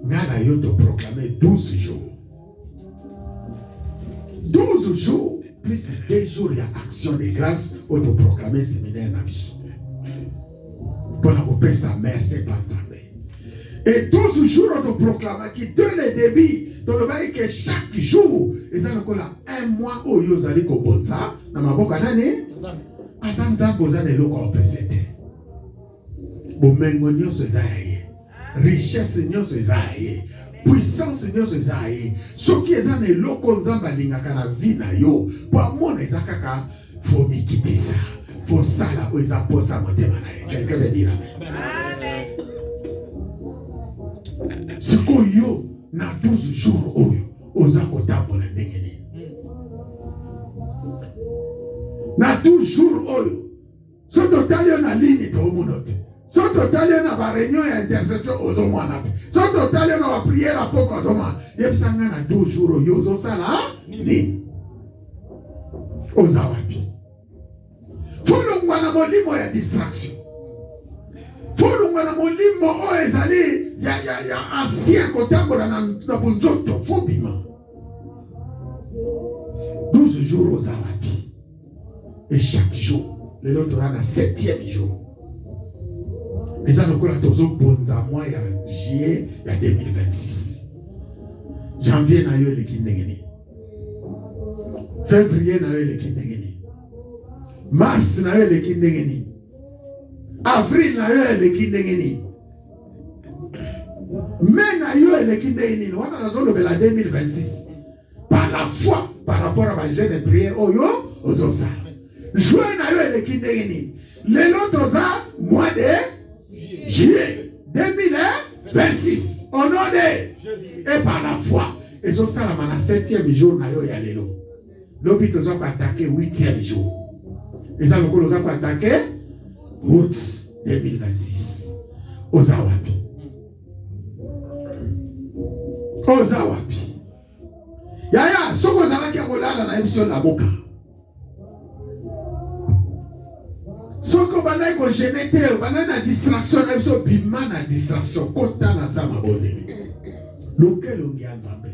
Ngala yo to proclamer 12 jours. 12 jours. Plus 2 jours, il y a action de grâce, autoproclamé séminaire Nabiso. Pour la paix, sa mère, c'est pas tombé. Et 12 jours, autoproclamé qui dès le début, dans le bail que chaque jour, et ça, on a un mois où ils allaient au bonza, dans ma boca d'année, à Santa Bozane, le corps pesete. Bon, mengonio se zaye, richesse nyo se zaye. Puissance nyo se zaye. Ce qui est un loko nzamba lingaka na vie na yo. Pour mon ezakaka faut mikitisa. Faut sala o ezaposa motema na ye. Quelqu'un veut dire amen. Ce que yo na 12 jours oyo ozako tambola ndenge nini. Na 12 jours oyo. So total yo na ligne to monote. So total yo na ba réunion ya intercession ozo mwana. So total yo na ba prière à poko doma. Yebsanga na 12 jours yo zo sala nini. Oza wapi. Folongwa na molimo ya distraction. Folongwa na molimo o ezali ya ancien kotambola na bunzoto fobima. 12 jours aux Arabies. Et chaque jour, le lot a 7e jour. Et ça nous colle toujours bonza mois il y a juillet il y a 2026. Janvier na yo le kindengeni. Février na yo le kindengeni. Mars na yo le kindengeni. Avril na yo le kindengeni. Mai na yo le kindengeni. On a raison le 2026. Par la foi, par rapport à ma jeune prière, oh yo, aux osas. Juin na yo le kindengeni. Le lot osa mois de juillet 2026. Au nom de Jésus. Et par la foi. Et ça, ça la 7e jour na yo ya lelo. L'hôpital nous a attaqué 8e jour. Et ça, nous avons attaqué août 2026. Aux Awapi. Aux Awapi. Yaya, ce que vous avez dit à la émission la boca. Ce que vous avez dit, je n'étais pas na distraction, na émission bima na distraction. Kota na sama bonne. Lequel on y a ensemble.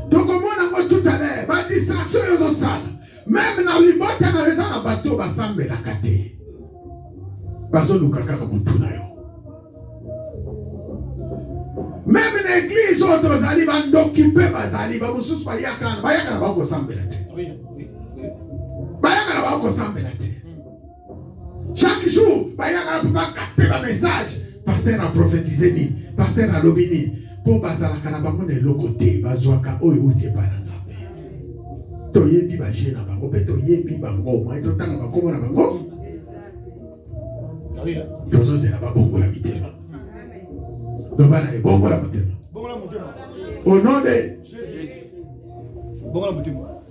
Donc, comme on a dit tout à l'heure, la distraction est au sale. Même dans les bottes, on a besoin d'un bateau, on s'en met la cate. Bazo lukaka comme tout na yo. Même l'église, autres alliés, on occupé bazali, on sous pas yakan, ba yakan ba ko s'en met la tête. Oui. Ba yakan ba ko s'en met la tête. Chaque jour, ba yakan ba capter un message. Pasteur a prophétisé ni, pasteur a lobini. Pour bazala kana bango ne lokote, bazwaka oyo utie pa na nzambe. To yebi ba jena bango, pe to yebi bango, moi to tanga ba komo na bango. Tozo c'est là-bas bongo la mitema. Donc bana e bongo la mitema. Bongo la mitema. Au nom de Jésus. Bongo la mitema.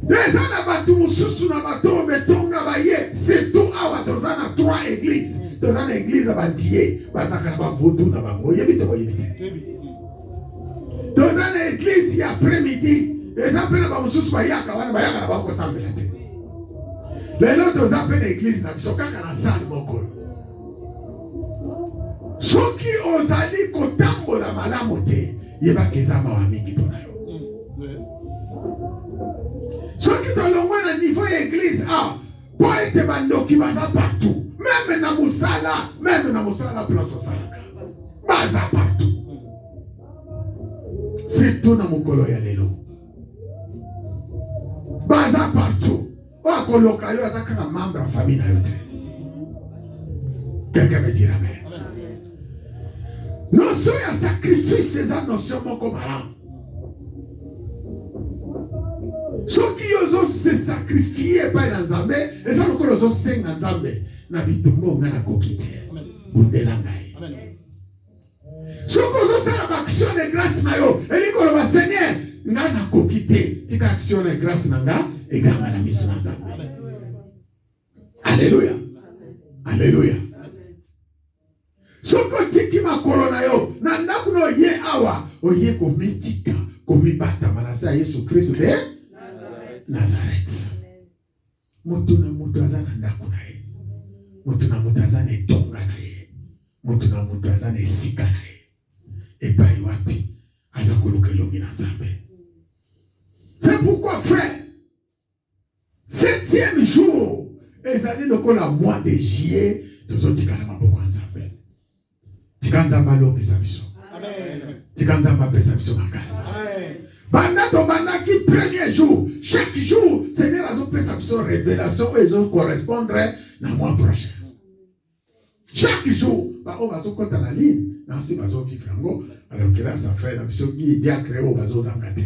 Les ana batu mususu na bato betonga ba ye, c'est tout awa tozana 3 églises. Dans une église à Bantier, parce qu'on a pas voté dans Bango, il y a vite. Dans une église, il y a après-midi, les appels à Bango sous Bayaka, on va y avoir un samedi. Les autres appels à l'église, ils sont dans la salle de mon col. Ceux qui osent aller au la malamoté, il y a des amis qui sont là. Ceux qui ont le moins niveau église, pour être bando qui va partout. Même na musala place salaka. Baza partout. C'est tout na mukolo ya lelo. Baza partout. Wa koloka yo azaka na membre de famille na yote. Quelqu'un me dira amen. Notion ya sacrifice c'est une notion moko malamu. Ceux qui osent se sacrifier par Nzambe, et ça nous osons se Nzambe, na bitumbo ngana kokite. Bundela ngai. Ceux qui osent faire l'action de grâce na yo, et likolo ba Seigneur, ngana kokite, tika action de grâce na nga, et ganga na miso na Nzambe. Alléluia. Alléluia. Ceux qui tiki makolo na yo, na ndakuno ye awa, oye komitika, komibata manasa Yesu Kristo de Nazareth. Mutu na mutu azana ndaku na ye. Mutu na mutu azana etonga na ye. Mutu na mutu azana esika na ye. Epai wapi aza koluka elongi na Nzambe. C'est pourquoi frère, 7e jour, ezali lokola mois de juillet, tozotikana maboko ya Nzambe. Tika Nzambe alongisa biso. Amen. Tika Nzambe apesa biso makasi. Amen. Banda qui premier jour, chaque jour, Seigneur a fait sa révélation et ils vont correspondre dans le mois prochain. Chaque jour, on va se compter dans la ligne, dans ce bazo vivre en alors que là, ça fait la vision qui est créée au bazo zangate.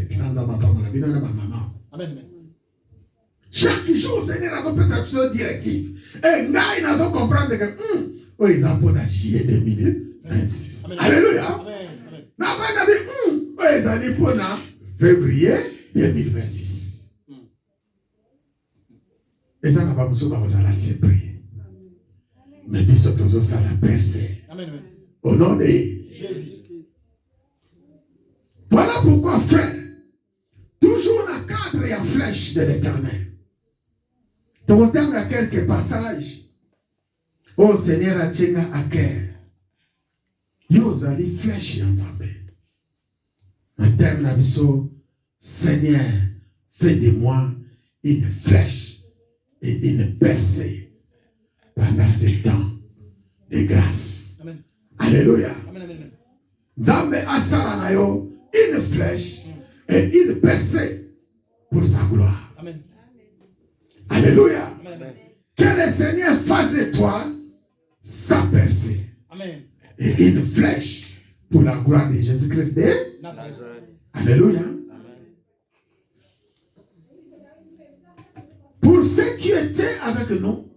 Amen. Chaque jour, Seigneur a fait sa vision directive. Et là, ils vont comprendre que, ils ont pour la juillet 2026. Alléluia. Amen. Ils allaient pour la février 2026. Et ça n'a pas besoin de la séparer. Mais puis surtout ça la percée. Au nom de Jésus. Voilà pourquoi, frère, toujours dans le cadre et en flèche de l'Éternel. Ton terme a quelques passages. Oh Seigneur, attiens à cœur. Yo allez flèche ensemble. Un terme l'abisso. Seigneur, fais de moi une flèche et une percée pendant ce temps de grâce. Amen. Alléluia. Amen. Nzambe asala na yo une flèche et une percée pour sa gloire. Amen. Alléluia. Amen. Que le Seigneur fasse de toi sa percée. Amen. Et une flèche pour la gloire de Jésus-Christ de Nazareth. Alléluia. Pour ceux qui étaient avec nous,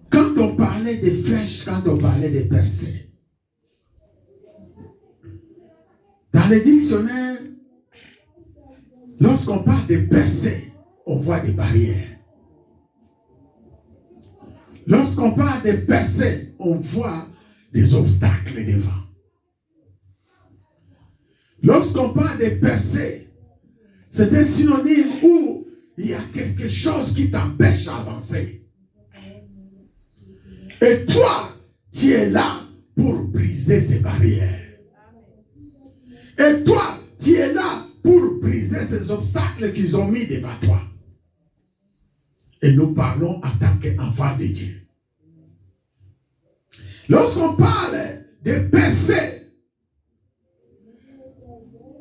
quand on parlait de flèches, quand on parlait de percées, dans les dictionnaires, lorsqu'on parle de percées, on voit des barrières. Lorsqu'on parle de percées, on voit des obstacles devant. Lorsqu'on parle de percées, c'est un synonyme où il y a quelque chose qui t'empêche d'avancer. Et toi, tu es là pour briser ces barrières. Et toi, tu es là pour briser ces obstacles qu'ils ont mis devant toi. Et nous parlons en tant qu'enfants de Dieu. Lorsqu'on parle de percées,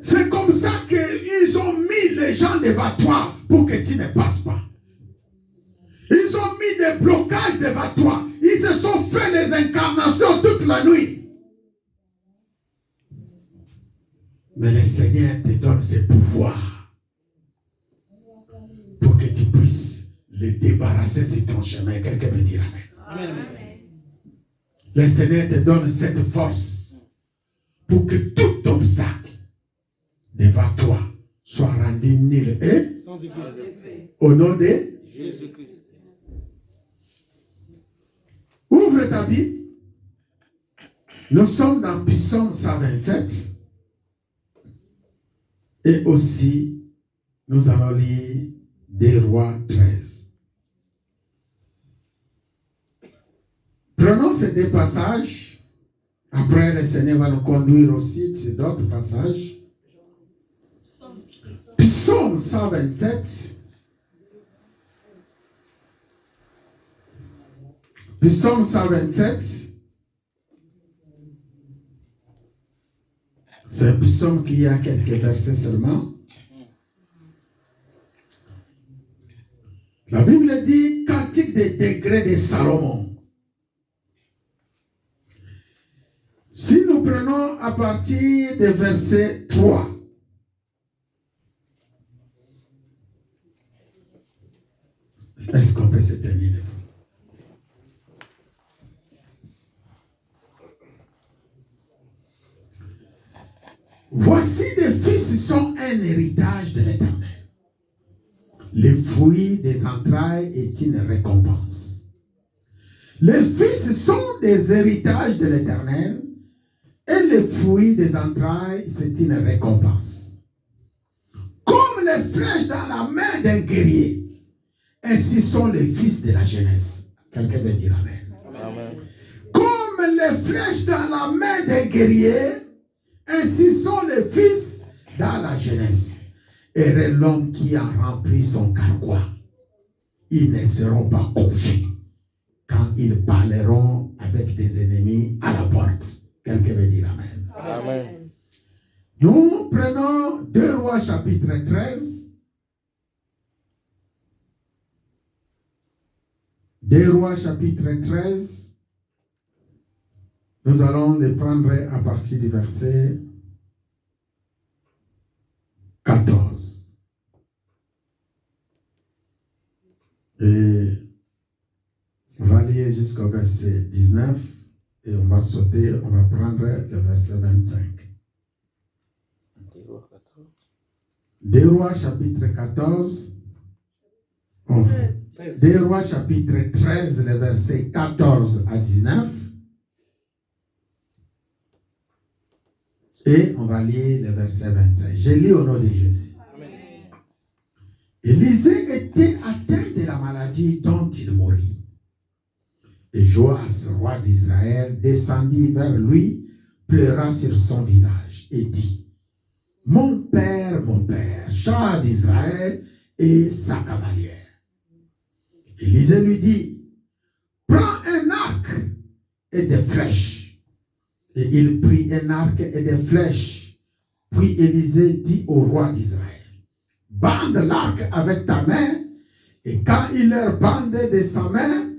c'est comme ça qu'ils ont mis les gens devant toi pour que tu ne passes pas. Ils ont mis des blocages devant toi. Ils se sont fait des incarnations toute la nuit. Mais le Seigneur te donne ses pouvoirs pour que tu puisses les débarrasser sur ton chemin. Quelqu'un peut dire Amen. Amen. Le Seigneur te donne cette force pour que tout obstacle devant toi soit rendu nul et sans effet. Au nom de Jésus-Christ. Ouvre ta Bible. Nous sommes dans Psaume 127. Et aussi, nous allons lire 2 Rois 13. Prenons ces 2 passages. Après, le Seigneur va nous conduire aussi sur d'autres passages. Psaume 127. Psaume 127. C'est un psaume qui a quelques versets seulement. La Bible dit cantique des degrés de Salomon. Si nous prenons à partir du verset 3, est-ce qu'on peut se tenir debout? Voici des fils sont un héritage de l'Éternel. Les fruits des entrailles est une récompense. Les fils sont des héritages de l'Éternel et les fruits des entrailles c'est une récompense. Comme les flèches dans la main d'un guerrier, ainsi sont les fils de la jeunesse. Quelqu'un veut dire Amen. Amen. Comme les flèches dans la main d'un guerrier, ainsi sont les fils dans la jeunesse. Et l'homme qui a rempli son carquois, ils ne seront pas confus quand ils parleront avec des ennemis à la porte. Quelqu'un veut dire Amen. Amen. Nous prenons 2 Rois chapitre 13. 2 Rois chapitre 13. Nous allons les prendre à partir du verset 14. Et on va lire jusqu'au verset 19 et on va sauter, on va prendre le verset 25. 2 Rois chapitre 14. 2 Rois chapitre 13, le verset 14 à 19. Et on va lire le verset 25. Je lis au nom de Jésus. Amen. Élisée était atteint de la maladie dont il mourut. Et Joas, roi d'Israël, descendit vers lui, pleura sur son visage et dit, mon père, char d'Israël et sa cavalière. Élisée lui dit, prends un arc et des flèches. Et il prit un arc et des flèches. Puis Élisée dit au roi d'Israël, bande l'arc avec ta main. Et quand il leur bandait de sa main,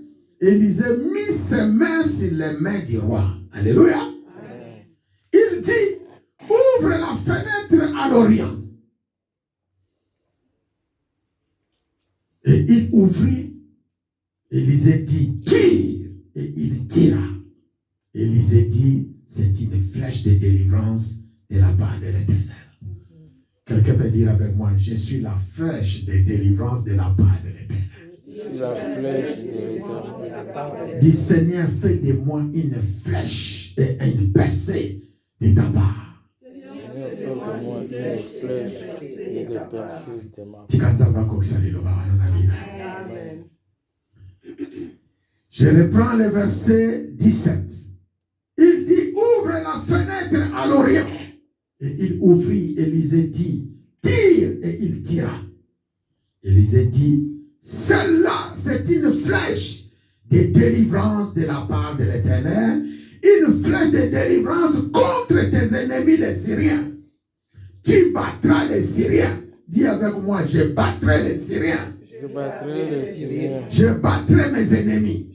Élisée mit ses mains sur les mains du roi. Alléluia. Amen. Il dit, ouvre la fenêtre à l'Orient. Et il ouvrit. Élisée dit, tire. Et il tira. Élisée dit, c'est une flèche de délivrance de la part de l'Éternel. Quelqu'un peut dire avec moi, je suis la flèche de délivrance de la part de l'Éternel. La flèche de l'Éternel. Dis, Seigneur, fais de moi une flèche et une percée de ta part. Seigneur, fais de moi une flèche et des percées de ma part. Amen. Je reprends le verset 17. Il dit, ouvre la fenêtre à l'Orient. Et il ouvrit, Élisée dit, tire, et il tira. Élisée dit, celle-là, c'est une flèche de délivrance de la part de l'Éternel, une flèche de délivrance contre tes ennemis les Syriens. Tu battras les Syriens. Dis avec moi, je battrai les Syriens. Je battrai les Syriens. Je battrai mes ennemis.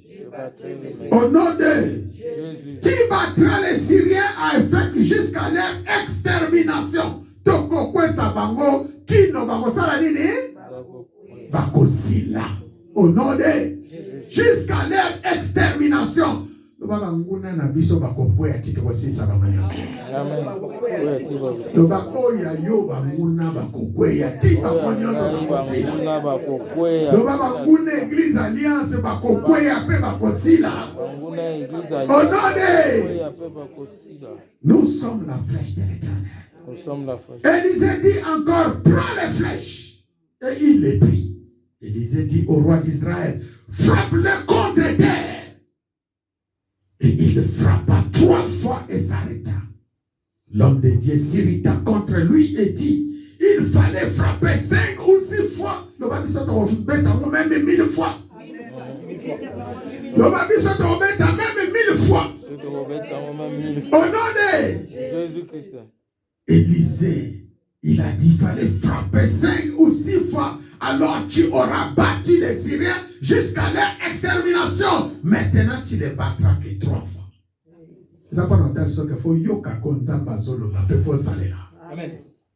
Au nom de Jésus. Tu battras les Syriens à effet jusqu'à leur extermination. Tokokwe sabango, kino bakosala nini? Bakosila. Au nom de jusqu'à leur extermination. Loba nguna na biso bakokwe atiko sisa bamanyasi. Amen. Loba oya yo banguna bakokwe atika konyoso bakosila. Loba banguna église alliance bakokwe ape bakosila. Au nom de nous sommes la flèche de l'Éternel. Nous sommes la flèche. Élisée dit encore, prends les flèches. Et il les prit. Élisée dit au roi d'Israël, frappe-le contre terre. Et il frappa 3 fois et s'arrêta. L'homme de Dieu s'irrita contre lui et dit, il fallait frapper 5 ou 6 fois. Le baptiste même 1000 fois. Le baptiste même 1000 fois. Au nom de Jésus-Christ. Élisée, il a dit, il fallait frapper 5 ou 6 fois. Alors tu auras battu les Syriens jusqu'à leur extermination. Maintenant, tu les battras que 3 fois. C'est pas dans tel sens qu'il faut yoka konzamba zolo na pe faut salela. Amen.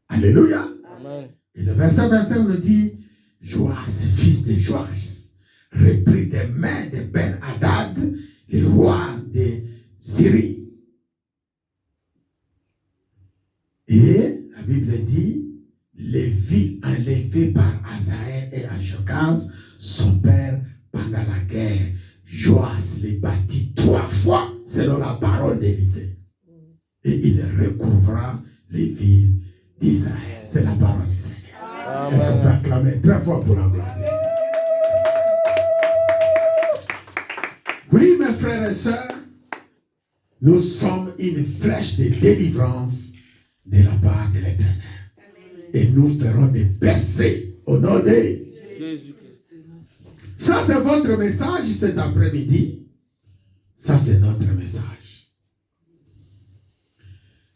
Alléluia. Amen. Et le verset 25 nous dit, Joas, fils de Joas, reprit des mains de Ben-Hadad, le roi de Syrie. Et la Bible dit, les villes enlevées par Azaël et Ajokaz, son père, pendant la guerre, Joas les bâtit 3 fois selon la parole d'Élisée. Et il recouvra les villes d'Israël. C'est la parole du Seigneur. Est-ce qu'on peut acclamer très fort pour la gloire de Dieu? Oui, mes frères et sœurs, nous sommes une flèche de délivrance de la part de l'Éternel. Et nous ferons des percées au nom de Jésus-Christ. Ça, c'est votre message cet après-midi. Ça, c'est notre message.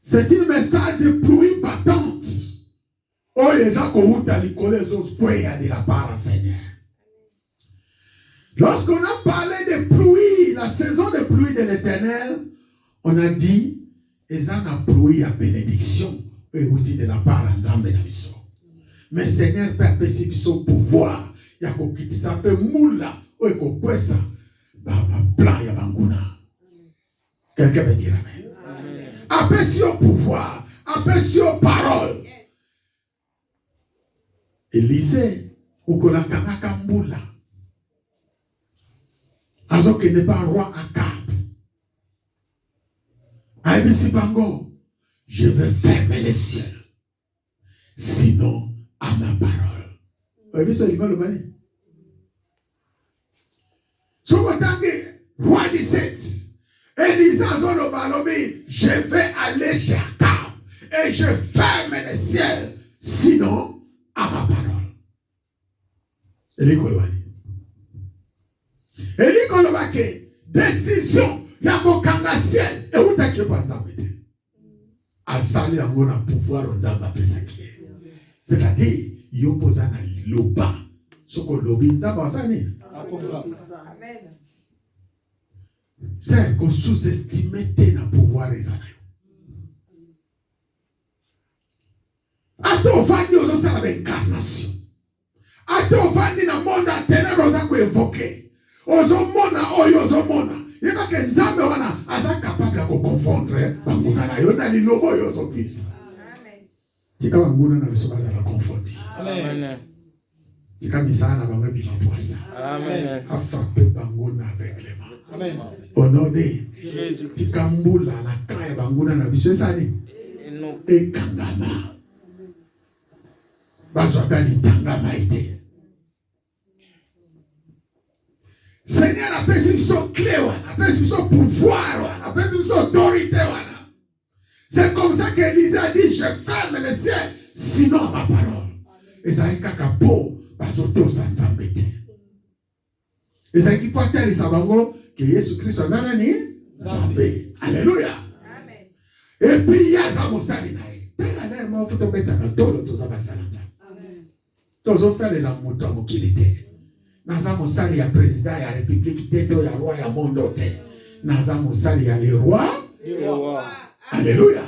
C'est un message de pluie battante. Oh, les gens qui ont de la part du Seigneur. Lorsqu'on a parlé de pluie, la saison de pluie de l'Éternel, on a dit, ils ont pluie à bénédiction. De la part de mais Seigneur peut appeler son pouvoir. Il y a qui s'appelle moula ou quoi plan ya banguna. Quelqu'un veut dire amen. Appelle son pouvoir, appelle son parole. Élisée ou qu'on a kanaka moula. Azo qui n'est pas roi Akab. Aïbisi bango. Je vais fermer les cieux. Sinon, à ma parole. Roi 17. Élisa je vais aller chez Akab et je ferme les ciels, sinon à ma parole. Eli kolobake décision ya kokanga ciel et où t'as pas t'embêter. Asali yango na pouvoir nzamba pesaki. C'est-à-dire yopozana loba soko lobi nzamba wasani. Amen. C'est qu'on sous-estime le pouvoir des années. Attends, on va dire aux autres l'incarnation. Attends, on va dire dans le monde à ténèbres, on va évoquer. Aux homona, aux homona. Il n'y a pas que Nzambe wana asa capable de confondre banguna na yo na lilobo yo zo pisa. Amen. Tika banguna na biso baza la confondre. Amen. Tika misana bango bima poisa. Amen. A frappé banguna avec les mains. Amen. Au nom de Jésus. Tikambula na kaya banguna na biso esani. E kangama. Bazwaka litangama ite. Seigneur a pèse biso clé wana, a pèse biso pouvoir wana, a pèse biso autorité wana. C'est comme ça qu'Élisée a dit, je ferme le ciel, sinon ma parole. Et ça est kakapo, basoto sanzambete. Et ça est quoi tel sabango que Jésus Christ en a ni Zambé. Alléluia. Amen. Et puis il y a Zamosali nae. Tel a l'air moi faut tomber dans le dos de tous abasalanta. Amen. Tous os sali la moto mokilité. Naza mosali ya président ya république teto ya roi ya monde te. Naza mosali ya le roi. Alléluia.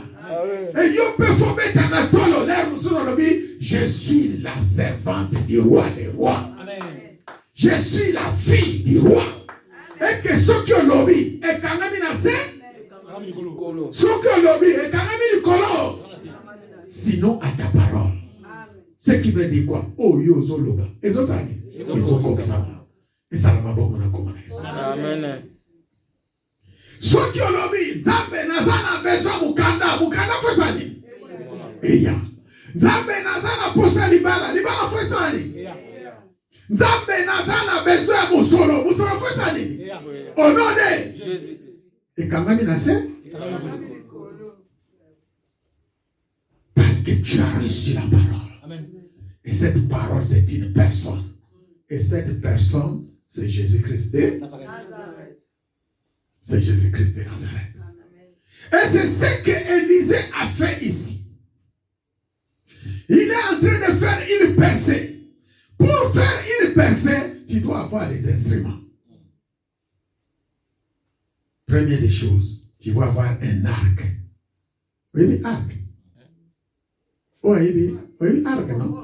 Et yo peut faut mettre à tolo l'air sur le bi, je suis la servante du roi des rois. Amen. Je suis la fille du roi. Et que ce que lobby est kangami na se ce que lobby est kangami ni kolo. Sinon à ta parole. Ce qui veut dire quoi? Oh yo zoloba. Ezo sani. Ezo koksa. Et ça m'a bon na komanesa. Amen. Ce que lobby Nzambe nazana besoin mukanda fosani. Eya. Nzambe nazana posa libala fosani. Nzambe nazana besoin musolo fosani. Au nom de Jésus. Et quand même il parce que tu as reçu la parole. Amen. Et cette parole c'est une personne. Et cette personne c'est Jésus-Christ de Nazareth. C'est Jésus-Christ de Nazareth. Et c'est ce que Élisée a fait ici. Il est en train de faire une percée. Pour faire une percée, tu dois avoir des instruments. Première des choses, tu vas avoir un arc. Oui, arc. Oui, arc, non?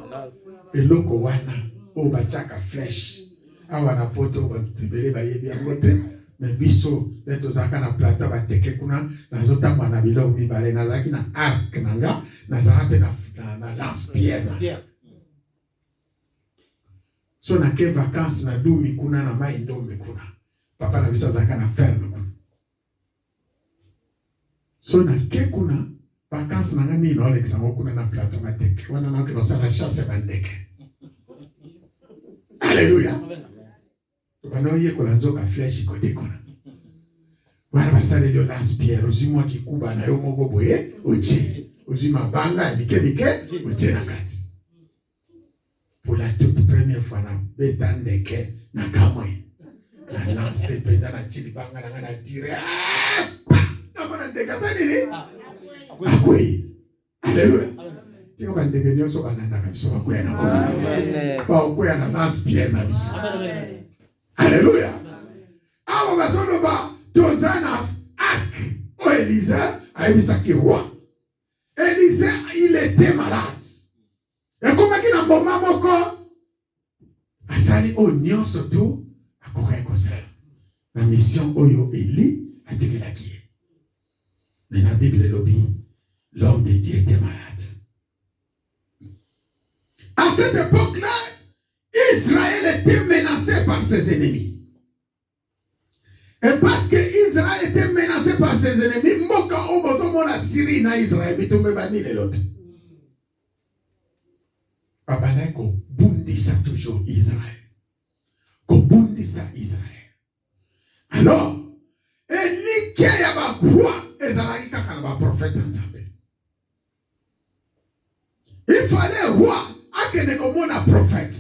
Et l'oko wana, o bachaka flèche. Awana poto, tibele bayebi amote. Mais biso, leto zaka na plateau ba teke kuna, na zota mwana bilo mibale na zaki na arc nanga, na zarape na lance-pierre. So na ke vacances na dumi kuna na mai ndombe kuna. Papa na biso zaka na ferme kuna. So na ke kuna vacances na ngami no Alex ngo kuna na plateau ba teke. Wana na ke no chasse bandeke. Alléluia. Bano ye kola nzoka flèche côté kuna. Wana basale le lance-pierre ozimwa kikuba na yo moko boye oche. Ozima banga mike oche na kati. Pour la toute première fois na betandeke na kamwe. Na lance penda na chili banga na tire. Na mona ndeka nini? Akoi. Alléluia. Tiko bandeke nyoso bananda kabisa bakoya na kwa. Amen. Ba okoya na lance-pierre na biso. Amen. Alléluia. Awa basono ba tozana arc. O Élisée a eu ça qui roi. Élisée il était malade. Et comme il a un moment moko asali o nyonso tu akoka kosala. La mission oyo Élie a dit la qui. Mais la Bible lobby l'homme de Dieu était malade. À cette époque-là, Israël était menacé par ses ennemis. Et parce que Israël était menacé par ses ennemis, Moka Obozomo la Syrie na Israël, bitumé bani les autres. Papa Naiko, Bundi kobundisa toujours Israël. Kobundisa Israël. Alors, Eli qui a ba roi ezalaki kaka na ba prophète nzambe. Il fallait roi akende komona prophète.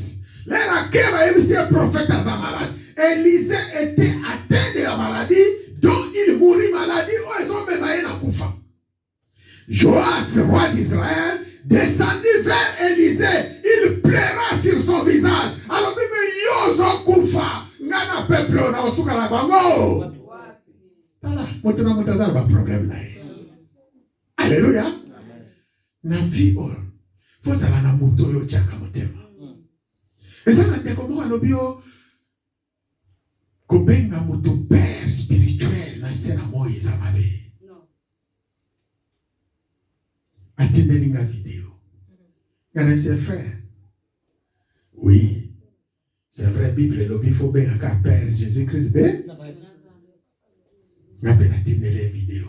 L'era keba ebisi prophète aza malade. Élisée était atteint de la maladie dont il mourit maladie ou ils ont même na kufa. Joas, roi d'Israël, descendit vers Élisée, il pleura sur son visage. Alors même yozo kufa, ngana peuple na osuka la bango. Voilà, maintenant mutazala ba problème na. Alléluia. Na vie or. Faut ça na moto yo chaka motema. Et ça na ndeko mo alobio kobenga moto père spirituel na sena moïse amabe. Atimelinga vidéo. Regardez ses frères. Oui. C'est vrai, Bible, il faut bien qu'à Père Jésus-Christ. Rappelez la vidéo.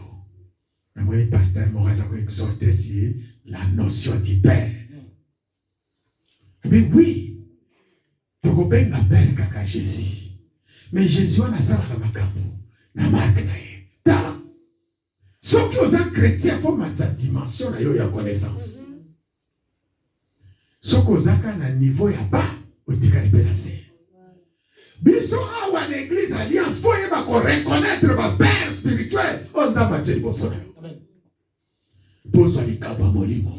Moi, le pasteur Moraza a exhorté ici la notion du Père. Mais oui. Tu peux bien la Père qu'à Jésus. Mais Jésus a ça dans ma camp. Na marque na. Ceux qui sont chrétiens, il faut mettre sa dimension de la connaissance. Ceux qui sont à niveau ya bas, au tikalipelase. Biso awa l'église alliance, il faut reconnaître le père spirituel. On a battu le bosso. Pose les cabas molimo.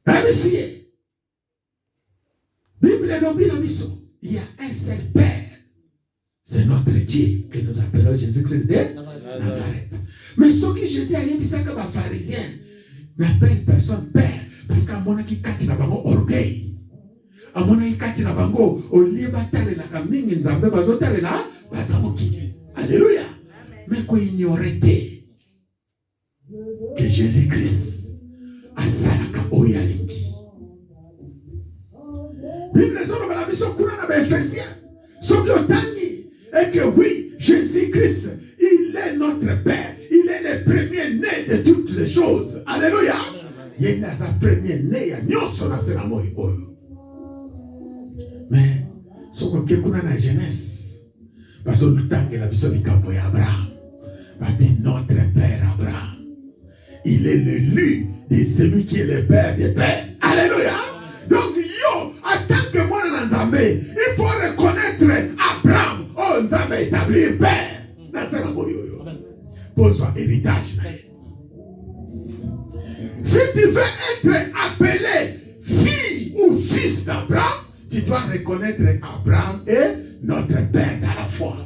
Monsieur, Bible est l'objet de mission. Il y a un seul père. C'est notre Dieu que nous appelons Jésus-Christ de Nazareth. Mais ceux qui Jésus a dit ça comme un pharisien n'appellent personne père parce qu'à mon avis, quand il a un orgueil, à mon avis, quand il a un au lieu de batailler la camine, ils ont besoin de la bataille. Alléluia. Mais qu'on ignorait que Jésus-Christ a salaka oyalingi. Bible est dans la mission courante dans Éphésiens. Ceux qui ont et que oui, Jésus-Christ, il est notre Père. Il est le premier-né de toutes les choses. Alléluia. Il est le premier-né. Il y a mais, ce qu'on a dans la jeunesse, parce que le temps que la personne est Abraham, notre Père Abraham, il est l'élu de celui qui est le Père des Pères. Alléluia. Donc, yo, en tant que moi dans Nzambe, il faut reconnaître Abraham. Oh, Nzambe établir père. Pose-toi héritage. Si tu veux être appelé fille ou fils d'Abraham, tu dois reconnaître Abraham et notre père dans la foi.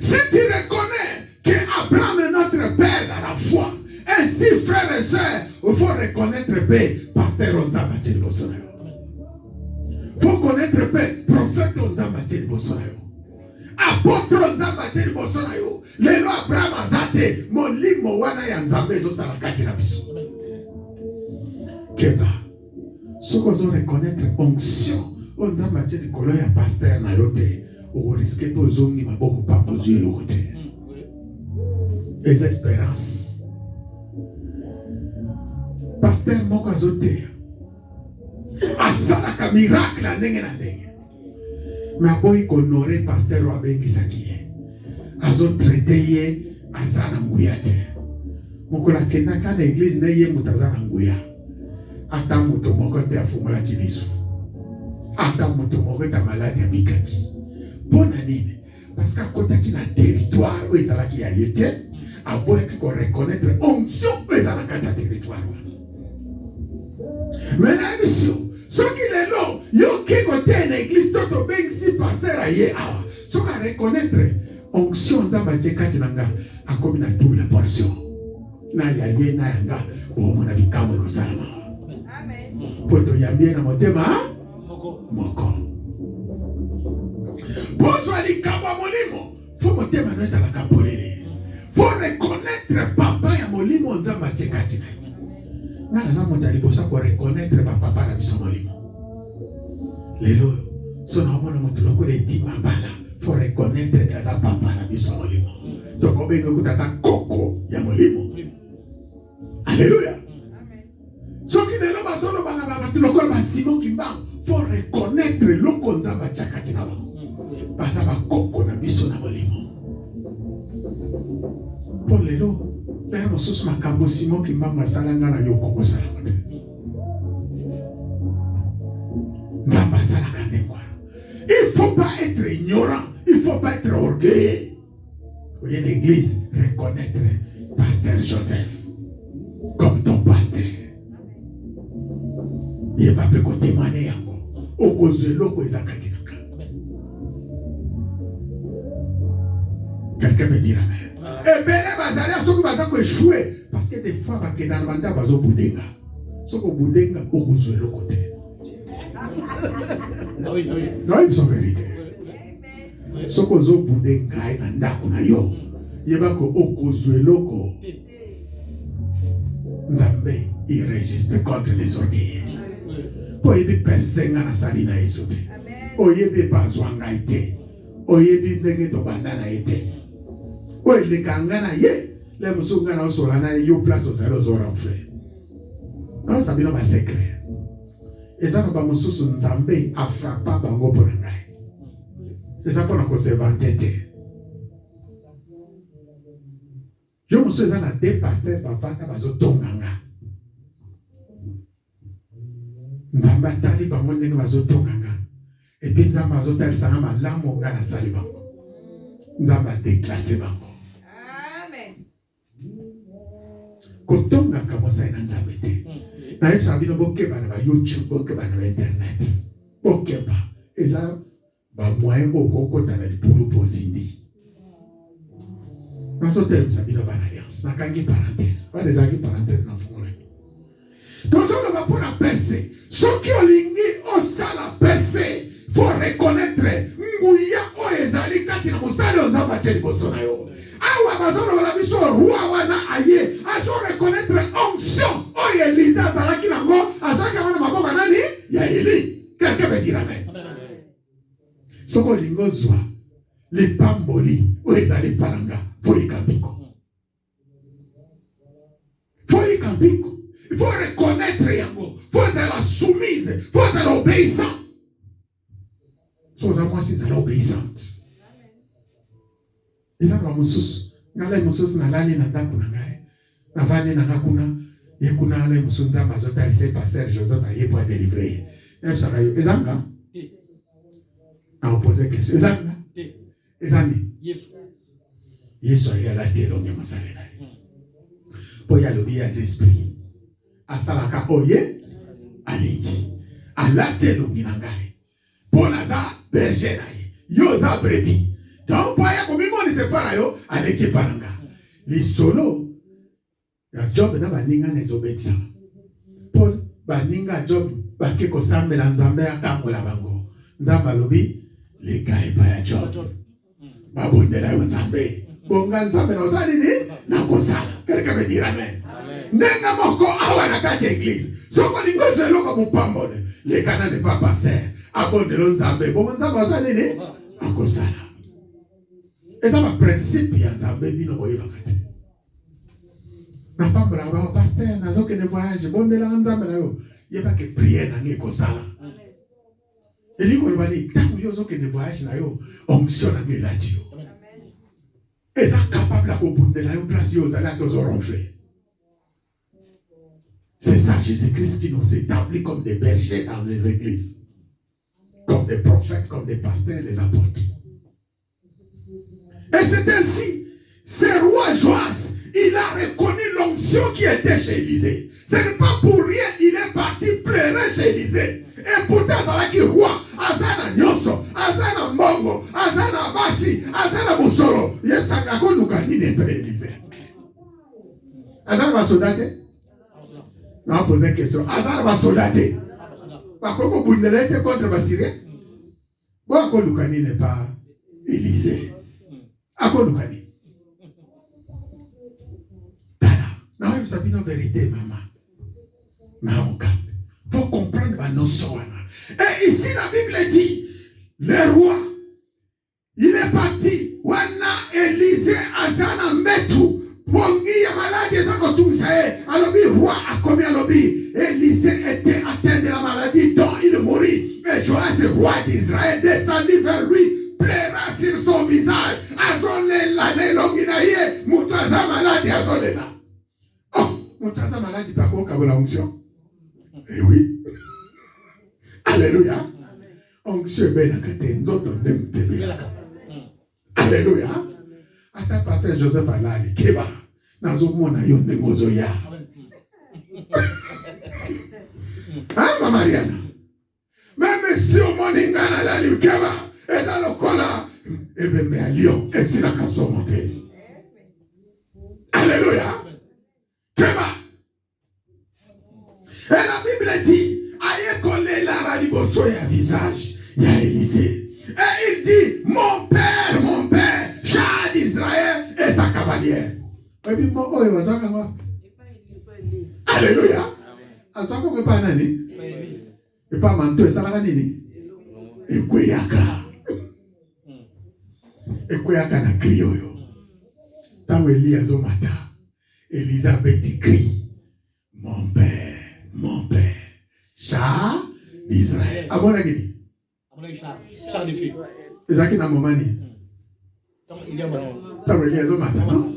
Si tu reconnais qu'Abraham est notre père dans la foi, ainsi, frères et sœurs, il faut reconnaître Père, pasteur Onza Mathilde Bossonayo. Il faut connaître Père, prophète Onza Mathilde Bossonayo. Apôtre Onza Mathilde Bossonayo. Les lois Abraham Azate, mon limo wana ya Nzambe zo salakati na biso. Keba. Ce qu'on doit reconnaître onction, Onza Mathilde Kolo ya pasteur na yote, ou risque de zongi maboko pambo zui l'autre. Les espérances. Pasteur moko azote asalaka miracle ndenge na ndenge mais aboyi kohonorer pasteur abengisaki ye azotraite ye aza na nguya te mokolo akendaka na église na ye moto aza na nguya ata moto moko te afungolaki liso ata moto moko te maladi abikaki mpona nini parce que akotaki na territoire oyo ezalaki ya ye te aboyaki koreconnaître onction oyo ezalaka na territoire wana. Mais la mission, ce qui est là, yo qui côté une église, tout au bien si pasteur aïe awa, ce qu'on reconnaître onction d'abadje katinanga a comme une double portion. Na yaye na yanga, o mona bikamu ko salama. Amen. Poto yamie na motema moko. Bonsoir les kaba molimo, faut motema na sala kapolele. Faut reconnaître papa ya molimo nzamba katinanga. Nana zamu ndalibosa kwa reconnaître papa na biso molimo. Lelo so na mona moto lokole etima bala faut reconnaître kaza papa na biso molimo. Donc obenga kutata koko ya molimo. Alléluia. chakati na bango. Baza ba koko na biso na molimo. Pour lelo, père mosusu makambo Simon Kimbanga salanga na yo koko salanga. Nzamba salaka ndengwa. Il faut pas être ignorant, il faut pas être orgueilleux. Voyez l'église reconnaître pasteur Joseph comme ton pasteur. Il va pas témoigner yango. Okozelo ko ezakatinaka. Quelqu'un me dira amen. Et bien les bazalia ceux qui baza ko échouer parce que des fois ba kenana banda bazo budenga. Soko budenga okozelo côté. Oui. Non, ils sont vérité. Soko zo budenga na ndako na yo. Yeba ko okozelo ko. Nzambe, il résiste contre les orgueils. Oyebi persenga na sali na esote. Oyebi bazwanga ite. Oyebi ndenge to bandana ite. Oyele kangana ye. Le musunga na osola na yo place osalo zo renfler. Non, ça bino ba secret. Ezana ba mususu nzambe afrapa bango pona ngai. Eza pona ko se vantete. Je me suis en deux pasteurs bavanda bazotonganga. Nzamba tali bango ndenge bazotonganga. Et puis nzamba bazotali sanga malamu nga na sali bango. Nzamba déclassé bango. Amen. Kotonga kamosa ina nzambe te. Na yebisa bino bokeba na ba YouTube, bokeba na ba internet. Bokeba. Eza ba moyen okokota na libulu pozindi. Dans ce terme, ça vient de l'alliance. N'a qu'à une parenthèse. Pas des amis parenthèses dans le fond. Dans ce on va pour la percer. Ceux qui ont ligné au sale à percer, il faut reconnaître. Mouya o ezali kati na musale on a battu le bosonayo. Awa bazono la biso roi wana aye. Azo reconnaître onction. O Elisa zalaki nango. Azaka wana maboko nani? Ya Eli. Quelqu'un veut dire amen. Ceux qui ont ligné zwa. Les pamboli, où ils allaient palanga, faut y campiko. Faut y campiko. Il faut reconnaître yango. Faut être la soumise. Faut être l'obéissant. Chose à moi, c'est l'obéissante. Et ça, va moussous. N'allez moussous n'allez n'adaku n'angai. N'avane n'anakuna. Yekuna n'allez moussous n'zamba zota lycée pasteur Joseph aye pour délivrer. Et ça va y. Ezanga. A opposé question. Ezanga. Ezani. Yesu ayalate longe masalena. Po ya lobi ya esprit. Asalaka oye alingi. Alate longe nangai. Po naza berger naye. Yo za brebi. Donc po ya komimo ni separa yo aleke pananga. Li solo ya job na baninga nezobetisa. Po baninga job bake ko sambela nzambe akambola bango. Nzamba lobi le gars pa ya job. Babondela yo nzambe. Bonga nzambe na osali ni na kosala. Quelqu'un me dira amen. Nenga moko awa na kati église. Soko lingo zelo ko mupambole. Le kana ne pas passer. Abondela nzambe. Bonga nzambe osali ni na kosala. Eza ba principe ya nzambe bino boyeba kati. Na pambola ba pasteur na zoke ne voyage. Bondela nzambe na yo. Yeba ke prier na ngi kosala. Et lui, on va dire, tant que vous avez voyage, onction na ngi radio. Et ça capable à comprendre la place aux allez tous ronfler. C'est ça Jésus-Christ qui nous établit comme des bergers dans les églises, comme des prophètes, comme des pasteurs, les apôtres. Et c'est ainsi, ce roi Joas, il a reconnu l'onction qui était chez Élisée. Ce n'est pas pour rien, il est parti pleurer chez Élisée. Et pourtant, c'est là roi, Azana Nyoso, Azana Mongo, Azana Basi, Azana Musoro. Il y a ça qui nous a dit de Élisée. Azana va soldater? Non, on pose une question. Azana va soldater? Par contre, vous n'êtes pas contre les Syriens? Pourquoi Lukani n'est pas Élisée? À quoi Lukani? Tala. Non, vous savez la vérité, maman. Maman, il faut comprendre la notion. Et ici, la Bible dit, le roi, il est parti. Wana Élisée Azana Metu. Pongi ya maladie zako tumsae. Alobi roi a commis alobi. Élisée était atteint de la maladie dont il mourut. Et Joas, roi d'Israël, descend naye, mutaza malade à Zolela. Oh, mutaza malade, pas qu'on a la onction. Eh oui. Alléluia. Onction belle à côté, nous autres, on aime te. Alléluia. Ata pasteur Joseph Alali, Keba. Nazo mona yo negozo ya. Ah, ma Mariana. Même si au monde ingana la Keba, et ça le cola, et bien mais à Lyon, et c'est la casse montée. Alléluia. Keba. Et la Bible dit, aïe collé la radiboso et un visage, il y a Élisée. Et il dit, mon père, chat d'Israël et sa cavalière. Et puis, mon père, il va moi. Alléluia. À toi, comment pas nani? Et pas manteau, et ça la nini? Et kweyaka. Et kweyaka na criyo yo. Tant Elie azomata, Elisabeth crie, mon père, chat d'Israël. À mon avis. Char de fille. Ezaki na momani. Tant Elie azomata, non?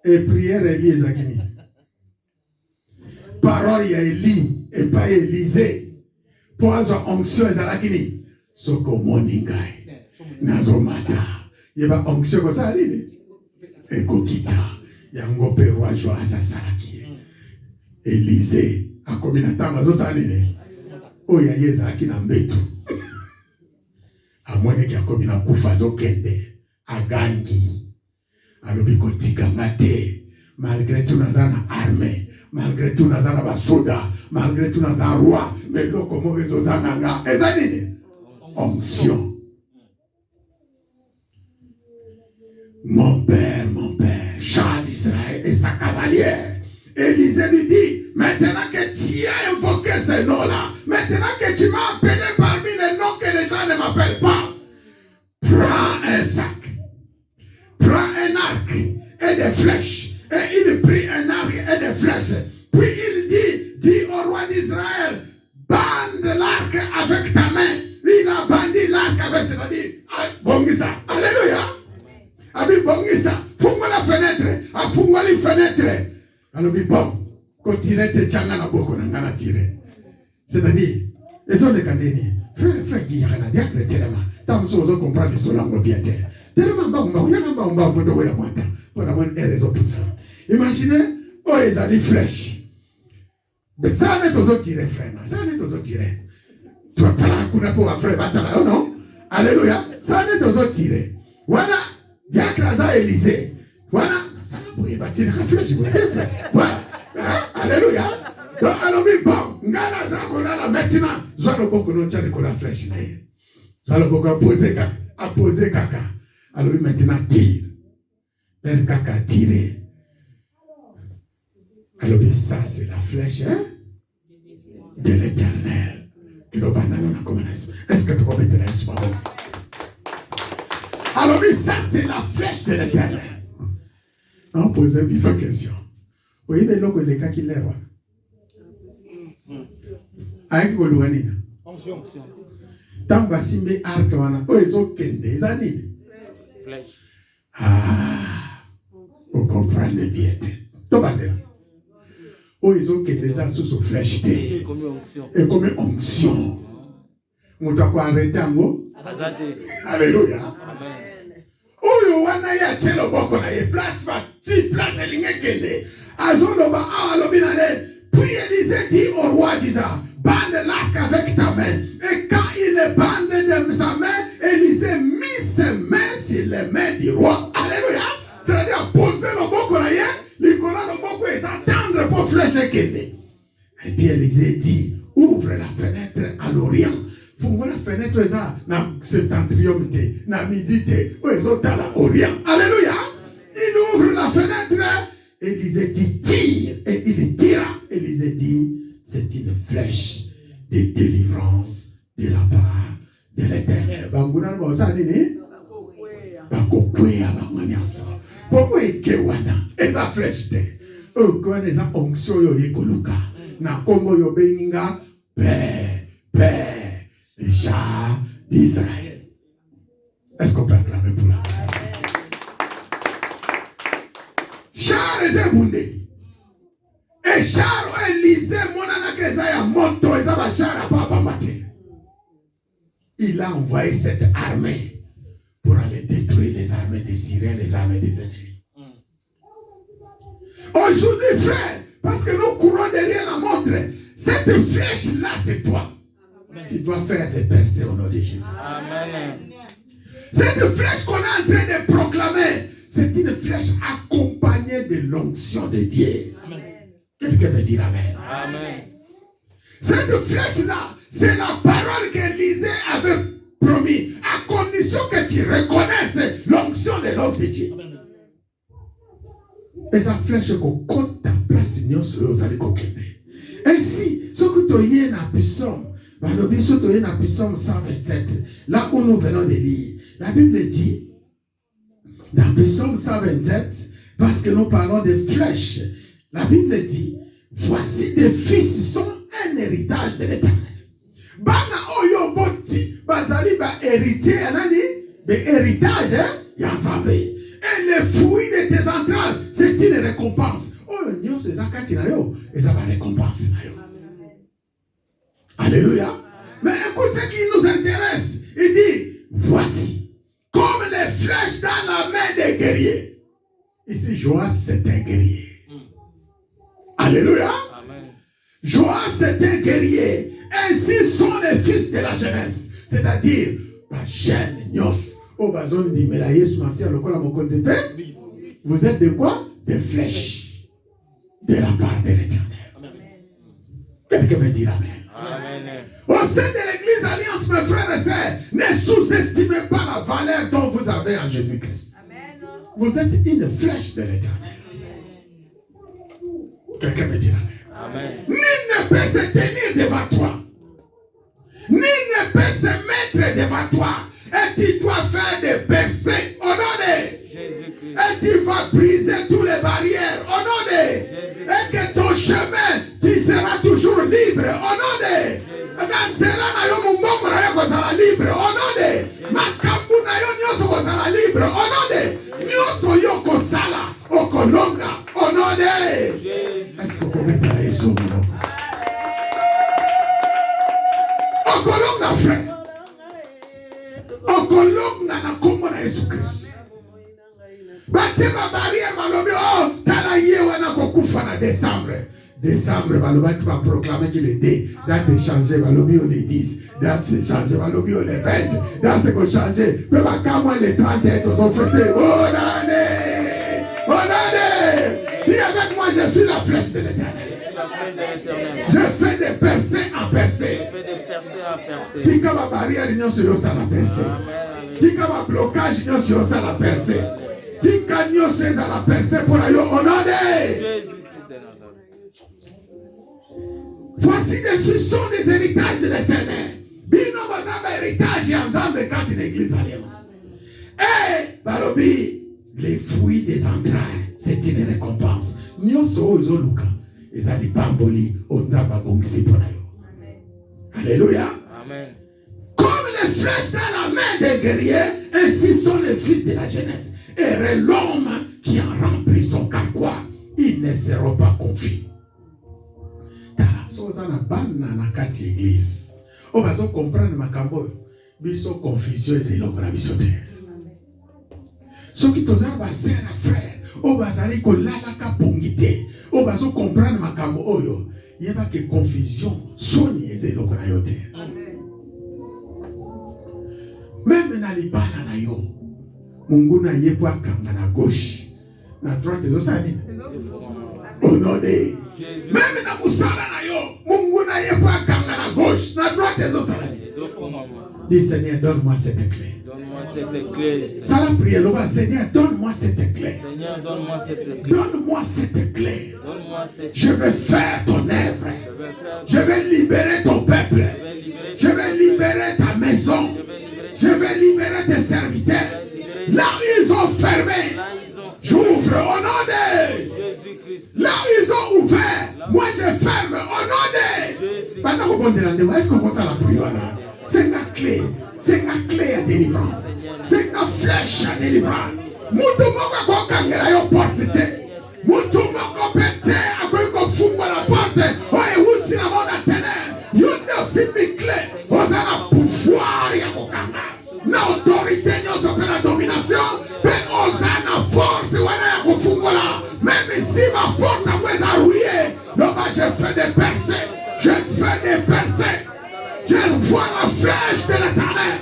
Et prière Elie ezakini. Parole ya Elie et pas Élisée. Poison onction ezalakini. Soko moningai. Nazomata. Yeba onction ko sa alini. Ekokita. Yango pe roi Joas asalaki. Élisée akomina tanga zo salini. Oya yezaki na mbetu. Amwene ki akomina kufa zo kende. Agangi. Alobi kotika mate. Malgré tout nazana armée. Malgré tout nazana basoda. Malgré tout nazana roi. Mais loko morezo zananga. Ezanini. Onction. Mon père, chat d'Israël et sa cavalière. Élisée lui dit, maintenant que tu as invoqué ces noms-là, maintenant que tu m'as appelé parmi les noms que les gens ne m'appellent pas, prends un sac, prends un arc et des flèches. Et il prit un arc et des flèches. Puis il dit au roi d'Israël, bande l'arc avec ta main. Il a bandé l'arc avec, c'est-à-dire, bongisa. Alléluia. Abi bongisa. Fungwa la fenêtre. A fungwa li fenêtre. Alors, bon, quand tirer te tchanga na boko na ngana tirer. C'est-à-dire, les autres candéni. Frère Guy, yana diacre tellement. Tam so zo comprendre so langue bien terre. Tellement ba yana ba poto wera mwata. Pour avoir une raison pour ça. Imaginez, oh, ils ont des flèches. Mais ça n'est aux autres tirés, frère. Ça n'est aux autres tirés. Tu vas pas la kuna pour un frère batala, non? Alléluia. Ça n'est aux autres tirés. Voilà, diacraza Élisée. Voilà, ça n'a pas été tiré la flèche, frère. Voilà. Alléluia. Donc, alors, bon, ngana za konala maintenant. Zalo boko no tchane ko la flèche na ye. Zalo boko a posé kaka. Alors, maintenant, tire. Le caca tiré. Alors, ça, c'est la flèche de l'Éternel. Est-ce que tu peux mettre l'espoir? Alors, ça, c'est la flèche de l'Éternel. On pose une question. Vous voyez, le cas qui l'est. Avec Goluanina. Tamba simbe arkawana. Oh, ils ont kende. Ils ont dit. Flèche. Ah. Vous comprenez bien. Tobandela. Oh, ils ont que des gens sous flèche. Et comme onction. On doit quoi arrêter en haut? Alléluia. Amen. Oh, you wanna ya chelo boko na ye place place lingekende. Azoloba alobinale. Puis Élisée dit au roi d'Israël, bande l'arc avec ta main. Et quand il est bandé de sa main, Élisée mit ses mains sur les mains du roi. Alléluia. C'est-à-dire poser le boko na ye, l'ikola le boko et s'attendre pour flèche kende. Et puis Élisée dit, ouvre la fenêtre à l'Orient. Fungwa la fenêtre ça na septentrion te, na midi te, ou ils ont à l'Orient. Alléluia. Il ouvre la fenêtre. Élisée dit, tire. Et il tira. Élisée dit, c'est une flèche de délivrance de la part de l'Éternel. Banguna bosa nini? Bakokwea banganyasa. Pourquoi kewana? Esa flèche te. Quand les onction yo yekoluka. Na kombo yo beninga Père, les chats d'Israël. Est-ce qu'on peut acclamer pour la grâce? char eze bunde. Et char Élisée monana kezaya moto ezaba char a papa mate. Il a envoyé cette armée pour aller détruire les armées des Syriens, les armées des ennemis. Aujourd'hui, frère, parce que nous courons derrière la montre, cette flèche-là, c'est toi. Tu dois faire des percées au nom de Jésus. Amen. Cette flèche qu'on est en train de proclamer, c'est une flèche accompagnée de l'onction de Dieu. Quelqu'un veut dire Amen. Amen. Cette flèche-là, c'est la parole qu'Élisée avait promis, à condition que tu reconnaisses l'onction de l'homme de Dieu. Et sa flèche qu'on compte ta place, vous allez comprendre. Ainsi, ce que tu as dans Psaume, Psaume 127, là où nous venons de lire, la Bible dit, dans Psaume 127, parce que nous parlons de flèches, la Bible dit, voici des fils sont un héritage de l'Éternel. Bana oyo boti bazali ba héritier anani be héritage ensemble. Et le fruit de tes entrailles, c'est une récompense. Oh nyo c'est zakati na yo, et ça va récompense na yo. Alléluia. Mais écoute ce qui nous intéresse. Il dit, voici, comme les flèches dans la main des guerriers. Ici, Joas, c'est un guerrier. Alléluia. Amen. Joas, c'est un guerrier. Ainsi sont les fils de la jeunesse. C'est-à-dire, la jeune Nios. Au bazon dit, mais la Yesu Massia, le quoi de paix. Vous êtes de quoi? Des flèches. De la part de l'Éternel. Quelqu'un veut dire Amen. Amen. Au sein de l'église Alliance, mes frères et sœurs, ne sous-estimez pas la valeur dont vous avez en Jésus-Christ. Vous êtes une flèche de l'Éternel. Quelqu'un veut dire Amen. Amen. Nul ne peut se tenir devant toi. Nul ne peut se mettre devant toi. Et tu dois faire des percées au nom de Jésus-Christ. et tu vas briser toutes les barrières au nom de Jésus. et que ton chemin, tu seras toujours libre au nom de Nanzela na yo mumbongo na yo kozala libre au nom de makambu na yo nyoso kozala libre au nom de nyoso yo kosala okolonga au nom de Jésus. est-ce que vous pouvez mettre la Yesu mon nom okolonga frère okolonga na kombo na Yesu Christ batie ba barrière balobi oh tala ye wana kokufa na décembre balobi qui va proclamer qu'il est dé date est changé balobi au les 10 date c'est changé balobi au les 20 date c'est qu'on changé peut pas qu'à moi les 30 ils ont fêté bonne année dis avec moi je suis la flèche de l'Éternel je fais des percées en percées tika ba barrière union sur yo ça la percée tika ba blocage union sur yo ça la percée tika union c'est ça la percée pour yo honorer. Voici des frissons des héritages de l'Éternel. Bino bazaba héritage ensemble quand une église alliance. Et balobi les fruits des entrailles, c'est une récompense. Nyoso ozo luka ezali pamboli onzaba bongisi pona yo. Alléluia. Amen. Comme les flèches dans la main des guerriers, ainsi sont les fils de la jeunesse. Et l'homme qui a rempli son carquois, ils ne seront pas confus. So ça na banna na kati église. O bazo comprendre makambo biso confusion ezelo na biso te. So ki tozala ba sœur na frère, o bazali ko lala ka pongité. O bazo comprendre makambo oyo, yeba ke confusion soni ezelo na yo te. Même na libala na yo, Mungu na yepo akanga na gauche, na droite ezosani. Honoré. Même na musala na yo, Mungu na yepo akanga na gauche, na droite ezosani. Dis Seigneur, donne-moi cette clé. Donne-moi cette clé. Ça la prière, le Seigneur, donne-moi cette clé. Seigneur, donne-moi cette clé. Donne-moi cette clé. Donne-moi cette clé. Je vais faire ton œuvre. Je vais libérer ton peuple. Je vais libérer ta maison. Je vais libérer tes serviteurs. Là où ils ont fermé, j'ouvre au nom de Jésus-Christ. là où ils ont ouvert, moi je ferme au nom de. Pendant qu'on compte rendez-vous, est-ce qu'on pense à la prière là? C'est ma clé. C'est ma clé à délivrance. C'est ma flèche à délivrance. Mutu moka kwa kangela yo porte te. Mutu moko pete akoiko fungwa la porte. Oye uti na mona tene. Yunde osimikle. Ozana pouvoir ya kokanga. Na autorité nyoso pe la domination. Pe ozana force wana ya kufungwa. Même si ma porte a moins à rouiller. Non, j'ai fait des percées. Je fais des percées. Je vois la flèche de l'Éternel.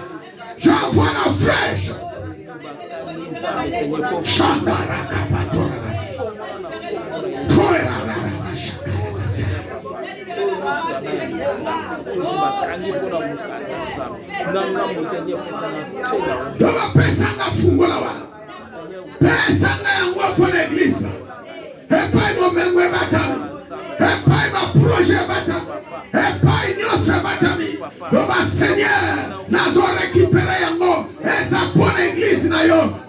J'envoie la flèche. Seigneur, nous avons récupéré yango et sa bonne église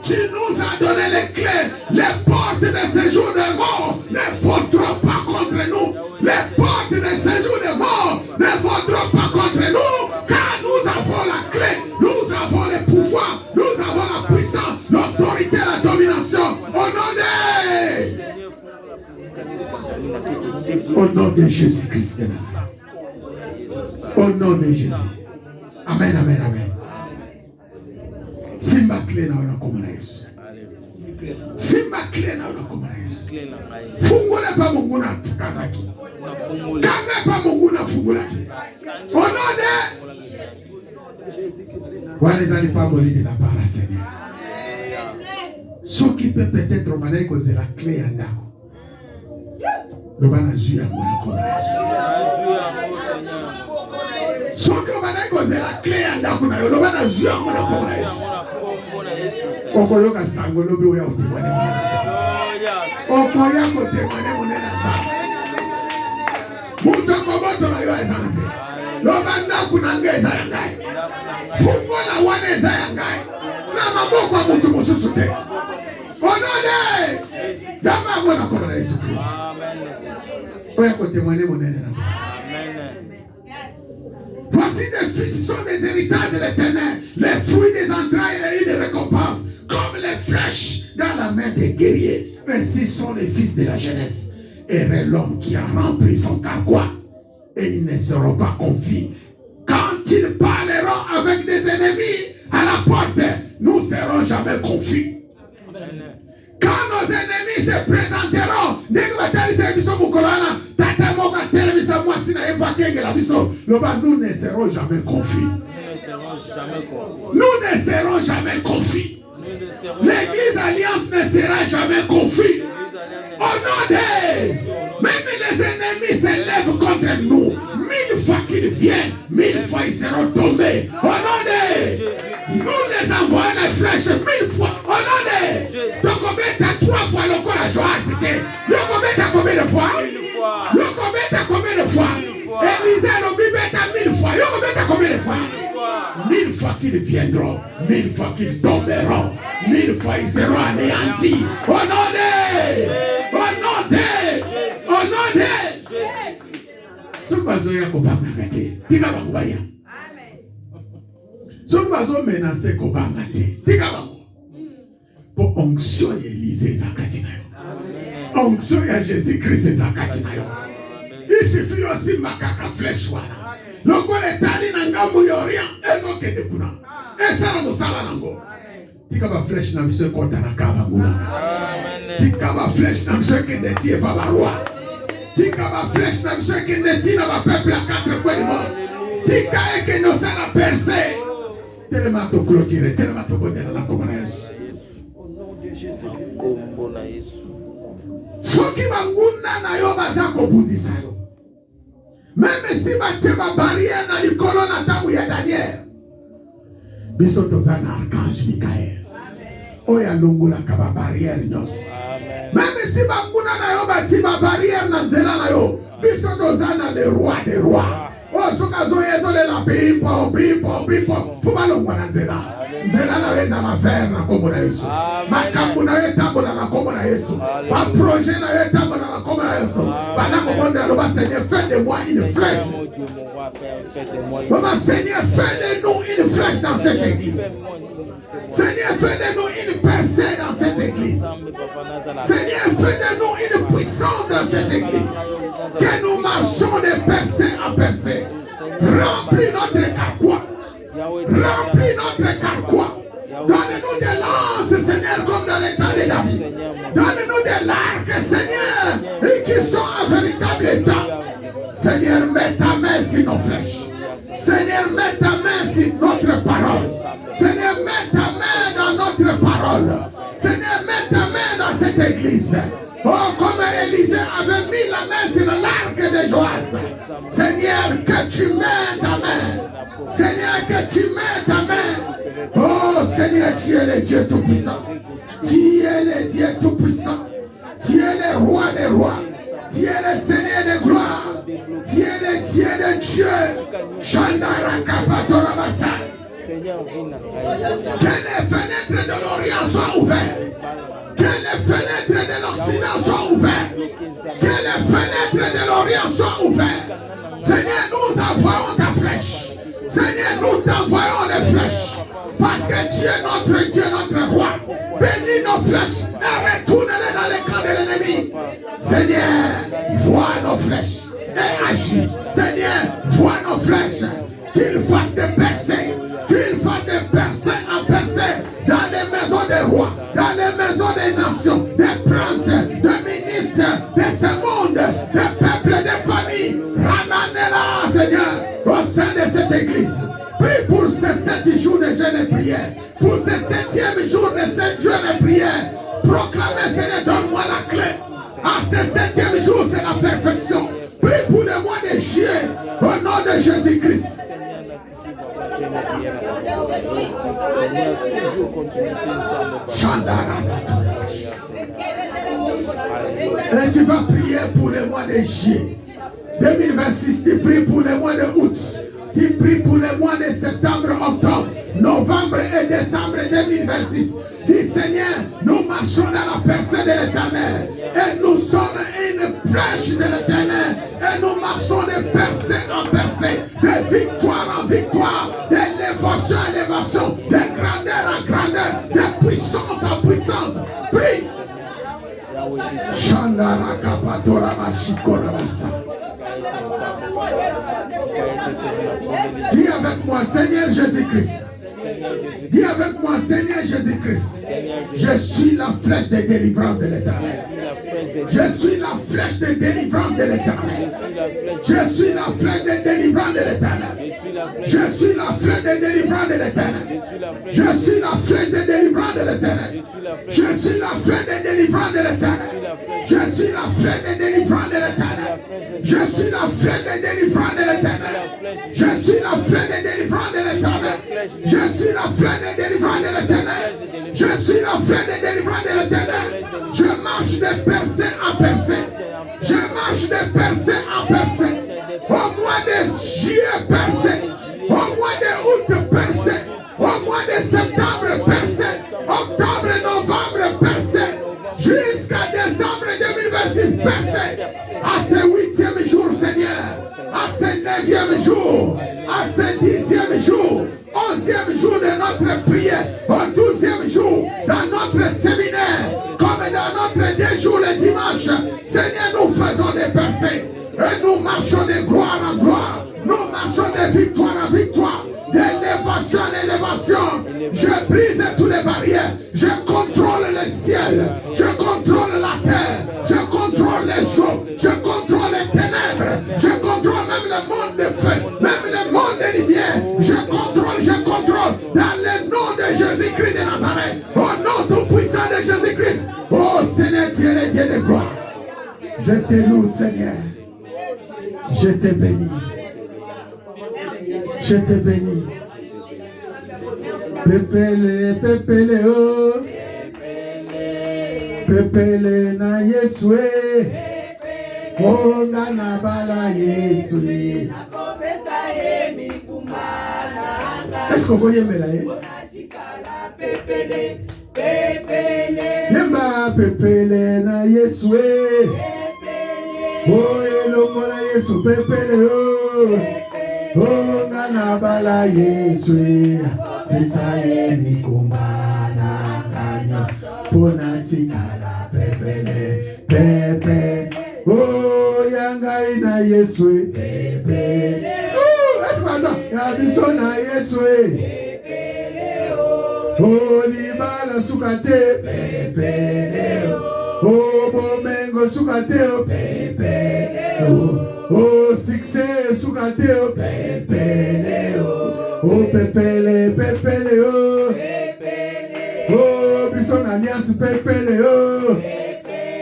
tu nous as donné les clés. Les portes de séjour de mort ne vaudront pas contre nous. Les portes de séjour de mort ne vaudront pas contre nous, car nous avons la clé, nous avons le pouvoir, nous avons la puissance, l'autorité, la domination. Au nom de Jésus-Christ de Nazareth. Au nom de Jésus. Amen, amen, amen. Simba clé na komona Yesu. Simba clé na komona Yesu. Fungula pa Mungu na tukangaki. Kanga pa Mungu na fungulaki. Au nom de Wanezali pa molide la para Seigneur. Ce qui peut peut-être maner cause la clé à ndako. Le banazu ya mwana komona Yesu. Ce qui maner cause la clé à ndako na yo. Le banazu ya mwana komona Yesu. Okoyoka sango lobi oya utimwane mwana. Okoya kotemwane mwana nata. Muto koboto na yo ezante. Loba ndaku nange eza yangai. Fungo na wane eza yangai. Na maboko wa mutu mususu te. Onode. Dama mwana komona Yesu Kristo. Oya kotemwane mwana nata. Voici des fils sont des héritages de l'Éternel, les fruits des entrailles et des récompenses, comme les flèches dans la main des guerriers. Ainsi sont les fils de la jeunesse. Et l'homme qui a rempli son carquois, et ils ne seront pas confus. Quand ils parleront avec des ennemis à la porte, nous ne serons jamais confus. Quand nos ennemis se présenteront, nous ne serons jamais confus. Nous ne serons jamais confus. L'église Alliance ne sera jamais confus. Au nom de même les ennemis s'élèvent contre nous. 1000 fois qu'ils viennent, 1000 fois ils seront tombés. Au nom de nous les envoyons les flèches 1000 fois. Au nom de donc combien t'as 3 fois le corps à Joas. Le combien t'as combien de fois? Le combien t'as combien de fois? Élisée le Bible t'as 1000 fois. Le combien t'as combien de fois? 1000 fois qu'ils viendront, 1000 fois qu'ils tomberont, 1000 fois ils seront anéantis. Au nom de au nom de ce bazo ya kobanga te tika bakubaya ce bazo menacer kobanga te tika bango pour onction ya Élisée zakati na yo onction ya Jésus-Christ zakati na yo il suffit aussi makaka flèche wana lokola etali na ngambo ya orient ezokende kuna esala mosala nango tika ba flèche na biso kota na kaba nguna tika ba flèche na biso kende tie pa ba roi tika ba flèche na biso kende tie na ba peuple à 4 coins du monde tika ekende osala percé tellement to clôturer tellement to bonheur na commence au nom de Jésus kombo na Yesu soki banguna na yo baza kobundisa yo même si batie ba barrière na likolo na tamu ya Daniel biso tozana archange Michael oya longola ka ba barrière nyos même si banguna na yo batie ba barrière na nzela na yo biso tozana le roi des rois o soka zo yezo le la pipo fubalongwa na nzela na weza na faire na kombo na Yesu makambo na yo tambola na kombo na Yesu ba projet na yo tambola na kombo na Yesu bana komonda lo ba Seigneur fais de moi une flèche Maman Seigneur fais de nous une flèche dans cette église Seigneur fais de nous une percée dans cette église Seigneur fais de nous une dans l'état de David. Donne-nous des larges, Seigneur, et qui sont en véritable état. Seigneur, mets ta main sur nos flèches. Seigneur, mets ta main sur notre parole. Seigneur, mets ta main dans notre parole. Seigneur, mets ta main dans cette église. Oh, comme Élisée avait mis la main sur l'arc de Joas. Seigneur, que tu mets ta main. Seigneur, que tu mets ta main. Oh, Seigneur, tu es le Dieu Tout-Puissant. Tu es le Dieu Tout-Puissant. Tu es le Roi des rois. Tu es le Seigneur de gloire. Tu es le Dieu de Dieu. Chandara Kapatorabasa. Que les fenêtres de l'Orient soient ouvertes. Que les fenêtres de l'Occident soient ouvertes. Que les fenêtres de l'Orient soient ouvertes. Seigneur, nous envoyons ta flèche. Seigneur, nous t'envoyons les flèches. Parce que tu es notre Dieu, notre roi. Bénis nos flèches et retourne-les dans les camps de l'ennemi. Seigneur, vois nos flèches et agis. Seigneur, vois nos flèches. Qu'ils fassent des percées. Qu'ils fassent des percées en percées dans les maisons des rois, dans les maisons des nations, des princes, des ministres, de ce monde, des peuples, des familles. Ramène-la, Seigneur, au sein de cette église. Prie pour ces 7 jours de jeûne et prière. Pour ce 7e jour de 7 jeûnes et prière. Proclamez, Seigneur, donne-moi la clé. À ce 7e jour, c'est la perfection. Prie pour le mois de juillet. Au nom de Jésus-Christ. Et tu vas prier pour le mois de juillet 2026. Tu pries pour le mois de août. Tu pries pour le mois de septembre, octobre, novembre et décembre 2026. Dis Seigneur, nous marchons dans la percée de l'Éternel. Et nous sommes une flèche de l'Éternel. Et nous marchons de percée en percée, de victoire en victoire, d'élévation en élévation, de grandeur en grandeur, de puissance en puissance. Prie. Dis avec moi, Seigneur Jésus-Christ. Dis avec moi, Seigneur Jésus-Christ. Je suis la flèche de délivrance de l'Éternel. Je suis la flèche de délivrance de l'Éternel. Je suis la flèche de délivrance de l'Éternel. Je suis la flèche de délivrance de l'Éternel. Je suis la flèche de délivrance de l'Éternel. Je suis la flèche de délivrance de l'Éternel. Je suis la flèche de délivrance de l'Éternel. Je suis la flèche de délivrance de l'Éternel. Je suis la flèche de délivrance de l'Éternel. Je suis la flèche de délivrance de l'Éternel. Je suis la flèche de délivrance de l'Éternel. Je marche de percée en percée. Je marche de percée en percée. Au mois de juillet percée. Au mois de août percée. Au mois de septembre percée. Octobre, novembre percée. Jusqu'à décembre 2026 percée. À ce 8e jour, Seigneur. À ce 9e jour. À ce 10e jour. 11e jour de notre prière, au 12e jour, dans notre séminaire, comme dans notre 2 jours le dimanche, Seigneur, nous faisons des percées et nous marchons de gloire en gloire, nous marchons de victoire en victoire, d'élévation en élévation. Je brise toutes les barrières, je contrôle le ciel, je contrôle la terre, je contrôle les eaux, je contrôle les ténèbres, je contrôle même le monde de feu, même le monde de lumière, je contrôle dans le nom de Jésus-Christ de Nazareth, au nom tout-puissant de Jésus-Christ. Oh Seigneur, tu es le Dieu de gloire. Je te loue, Seigneur. Je te bénis. Je te bénis. Pepele, pepele, oh. Pepele na Yesue. Oh, na bala Yesue. Est-ce qu'on peut y aimer là? Yemba pepele na Yesue. Oh, elongo na Yesu pepele oh. Oh, na bala Yesue. Tisaye mikumbana nganya. Ponatikala pepele pepe. Oh, yanga ina Yesue pepele. Est-ce que ça? Yabisona Yesue. Oh libala sukate pepele oh bomengo sukate pepele oh succès sukate pepele oh pepele pepele oh bison alliance pepele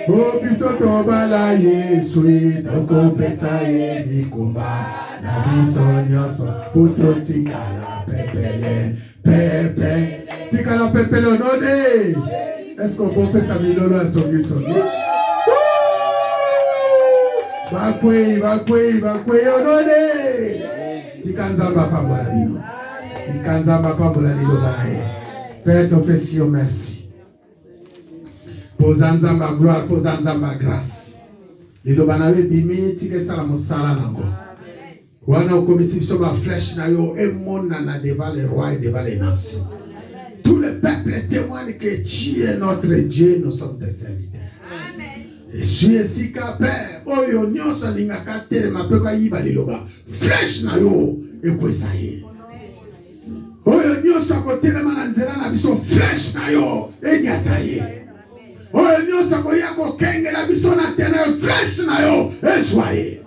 oh biso tobala Yesu doko pesa ye mikumba na biso nyonso putotikala pepele pepe tikala pepele onode. Est-ce qu'on peut faire ça milolo à son songi? Bakwe onode. Tikanzamba pambola lino. Tikanzamba pambola lino banaye. Père ton péché, merci. Posanzamba gloire, posanzamba grâce. Lilo banawe bimi tike sala mosala nango. Wana ukomisi biso ba flèche na yo emona na devant les rois et devant les nations. Tout le peuple témoigne que tu es notre Dieu, nous sommes tes serviteurs. Amen. Et suis ici ka père, oyo nyonso lingaka telema pe ka yiba liloba. Flèche na yo ekwesaye. Oyo nyonso ko telema na nzela na biso flèche na yo enyataye. Oyo nyonso ko yako kengela biso na tene flèche na yo eswaye.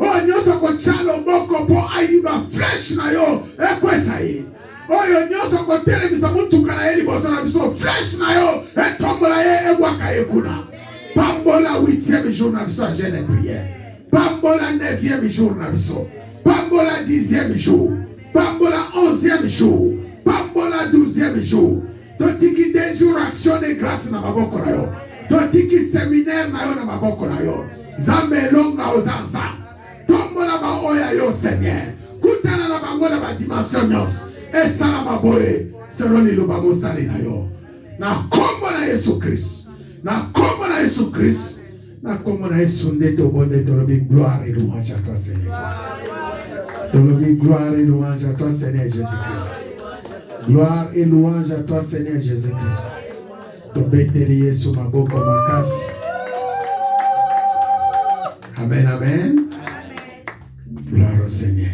Oyo nyonso ko chalo boko po ayiba flèche na yo ekwesaye. Oyo nyonso ko telemisa mutuka na eli boso na biso flèche na yo etombola ye ebwaka ekuna. Pambola 8e jour na biso jeune prière. Pambola 9e jour na biso. Pambola 10e jour. Pambola 11e jour. Pambola 12e jour. Totiki des jours action de grâce na maboko na yo. Totiki séminaire na yo na maboko na yo. Zambe longa ozanza. Tombola ba oya yo Seigneur. Kutana na bango na ba dimension nyonso. Et ça ma boye selon les lobamo sali na yo na kombo na Yesu Christ na kombo na Yesu Christ na kombo na Yesu ndeto bonde tolobi gloire et louange à toi Seigneur Jésus. Tolobi gloire et louange à toi Seigneur Jésus-Christ. Gloire et louange à toi Seigneur Jésus-Christ. Tobeteli Yesu maboko makasi. Amen, amen. Gloire au Seigneur.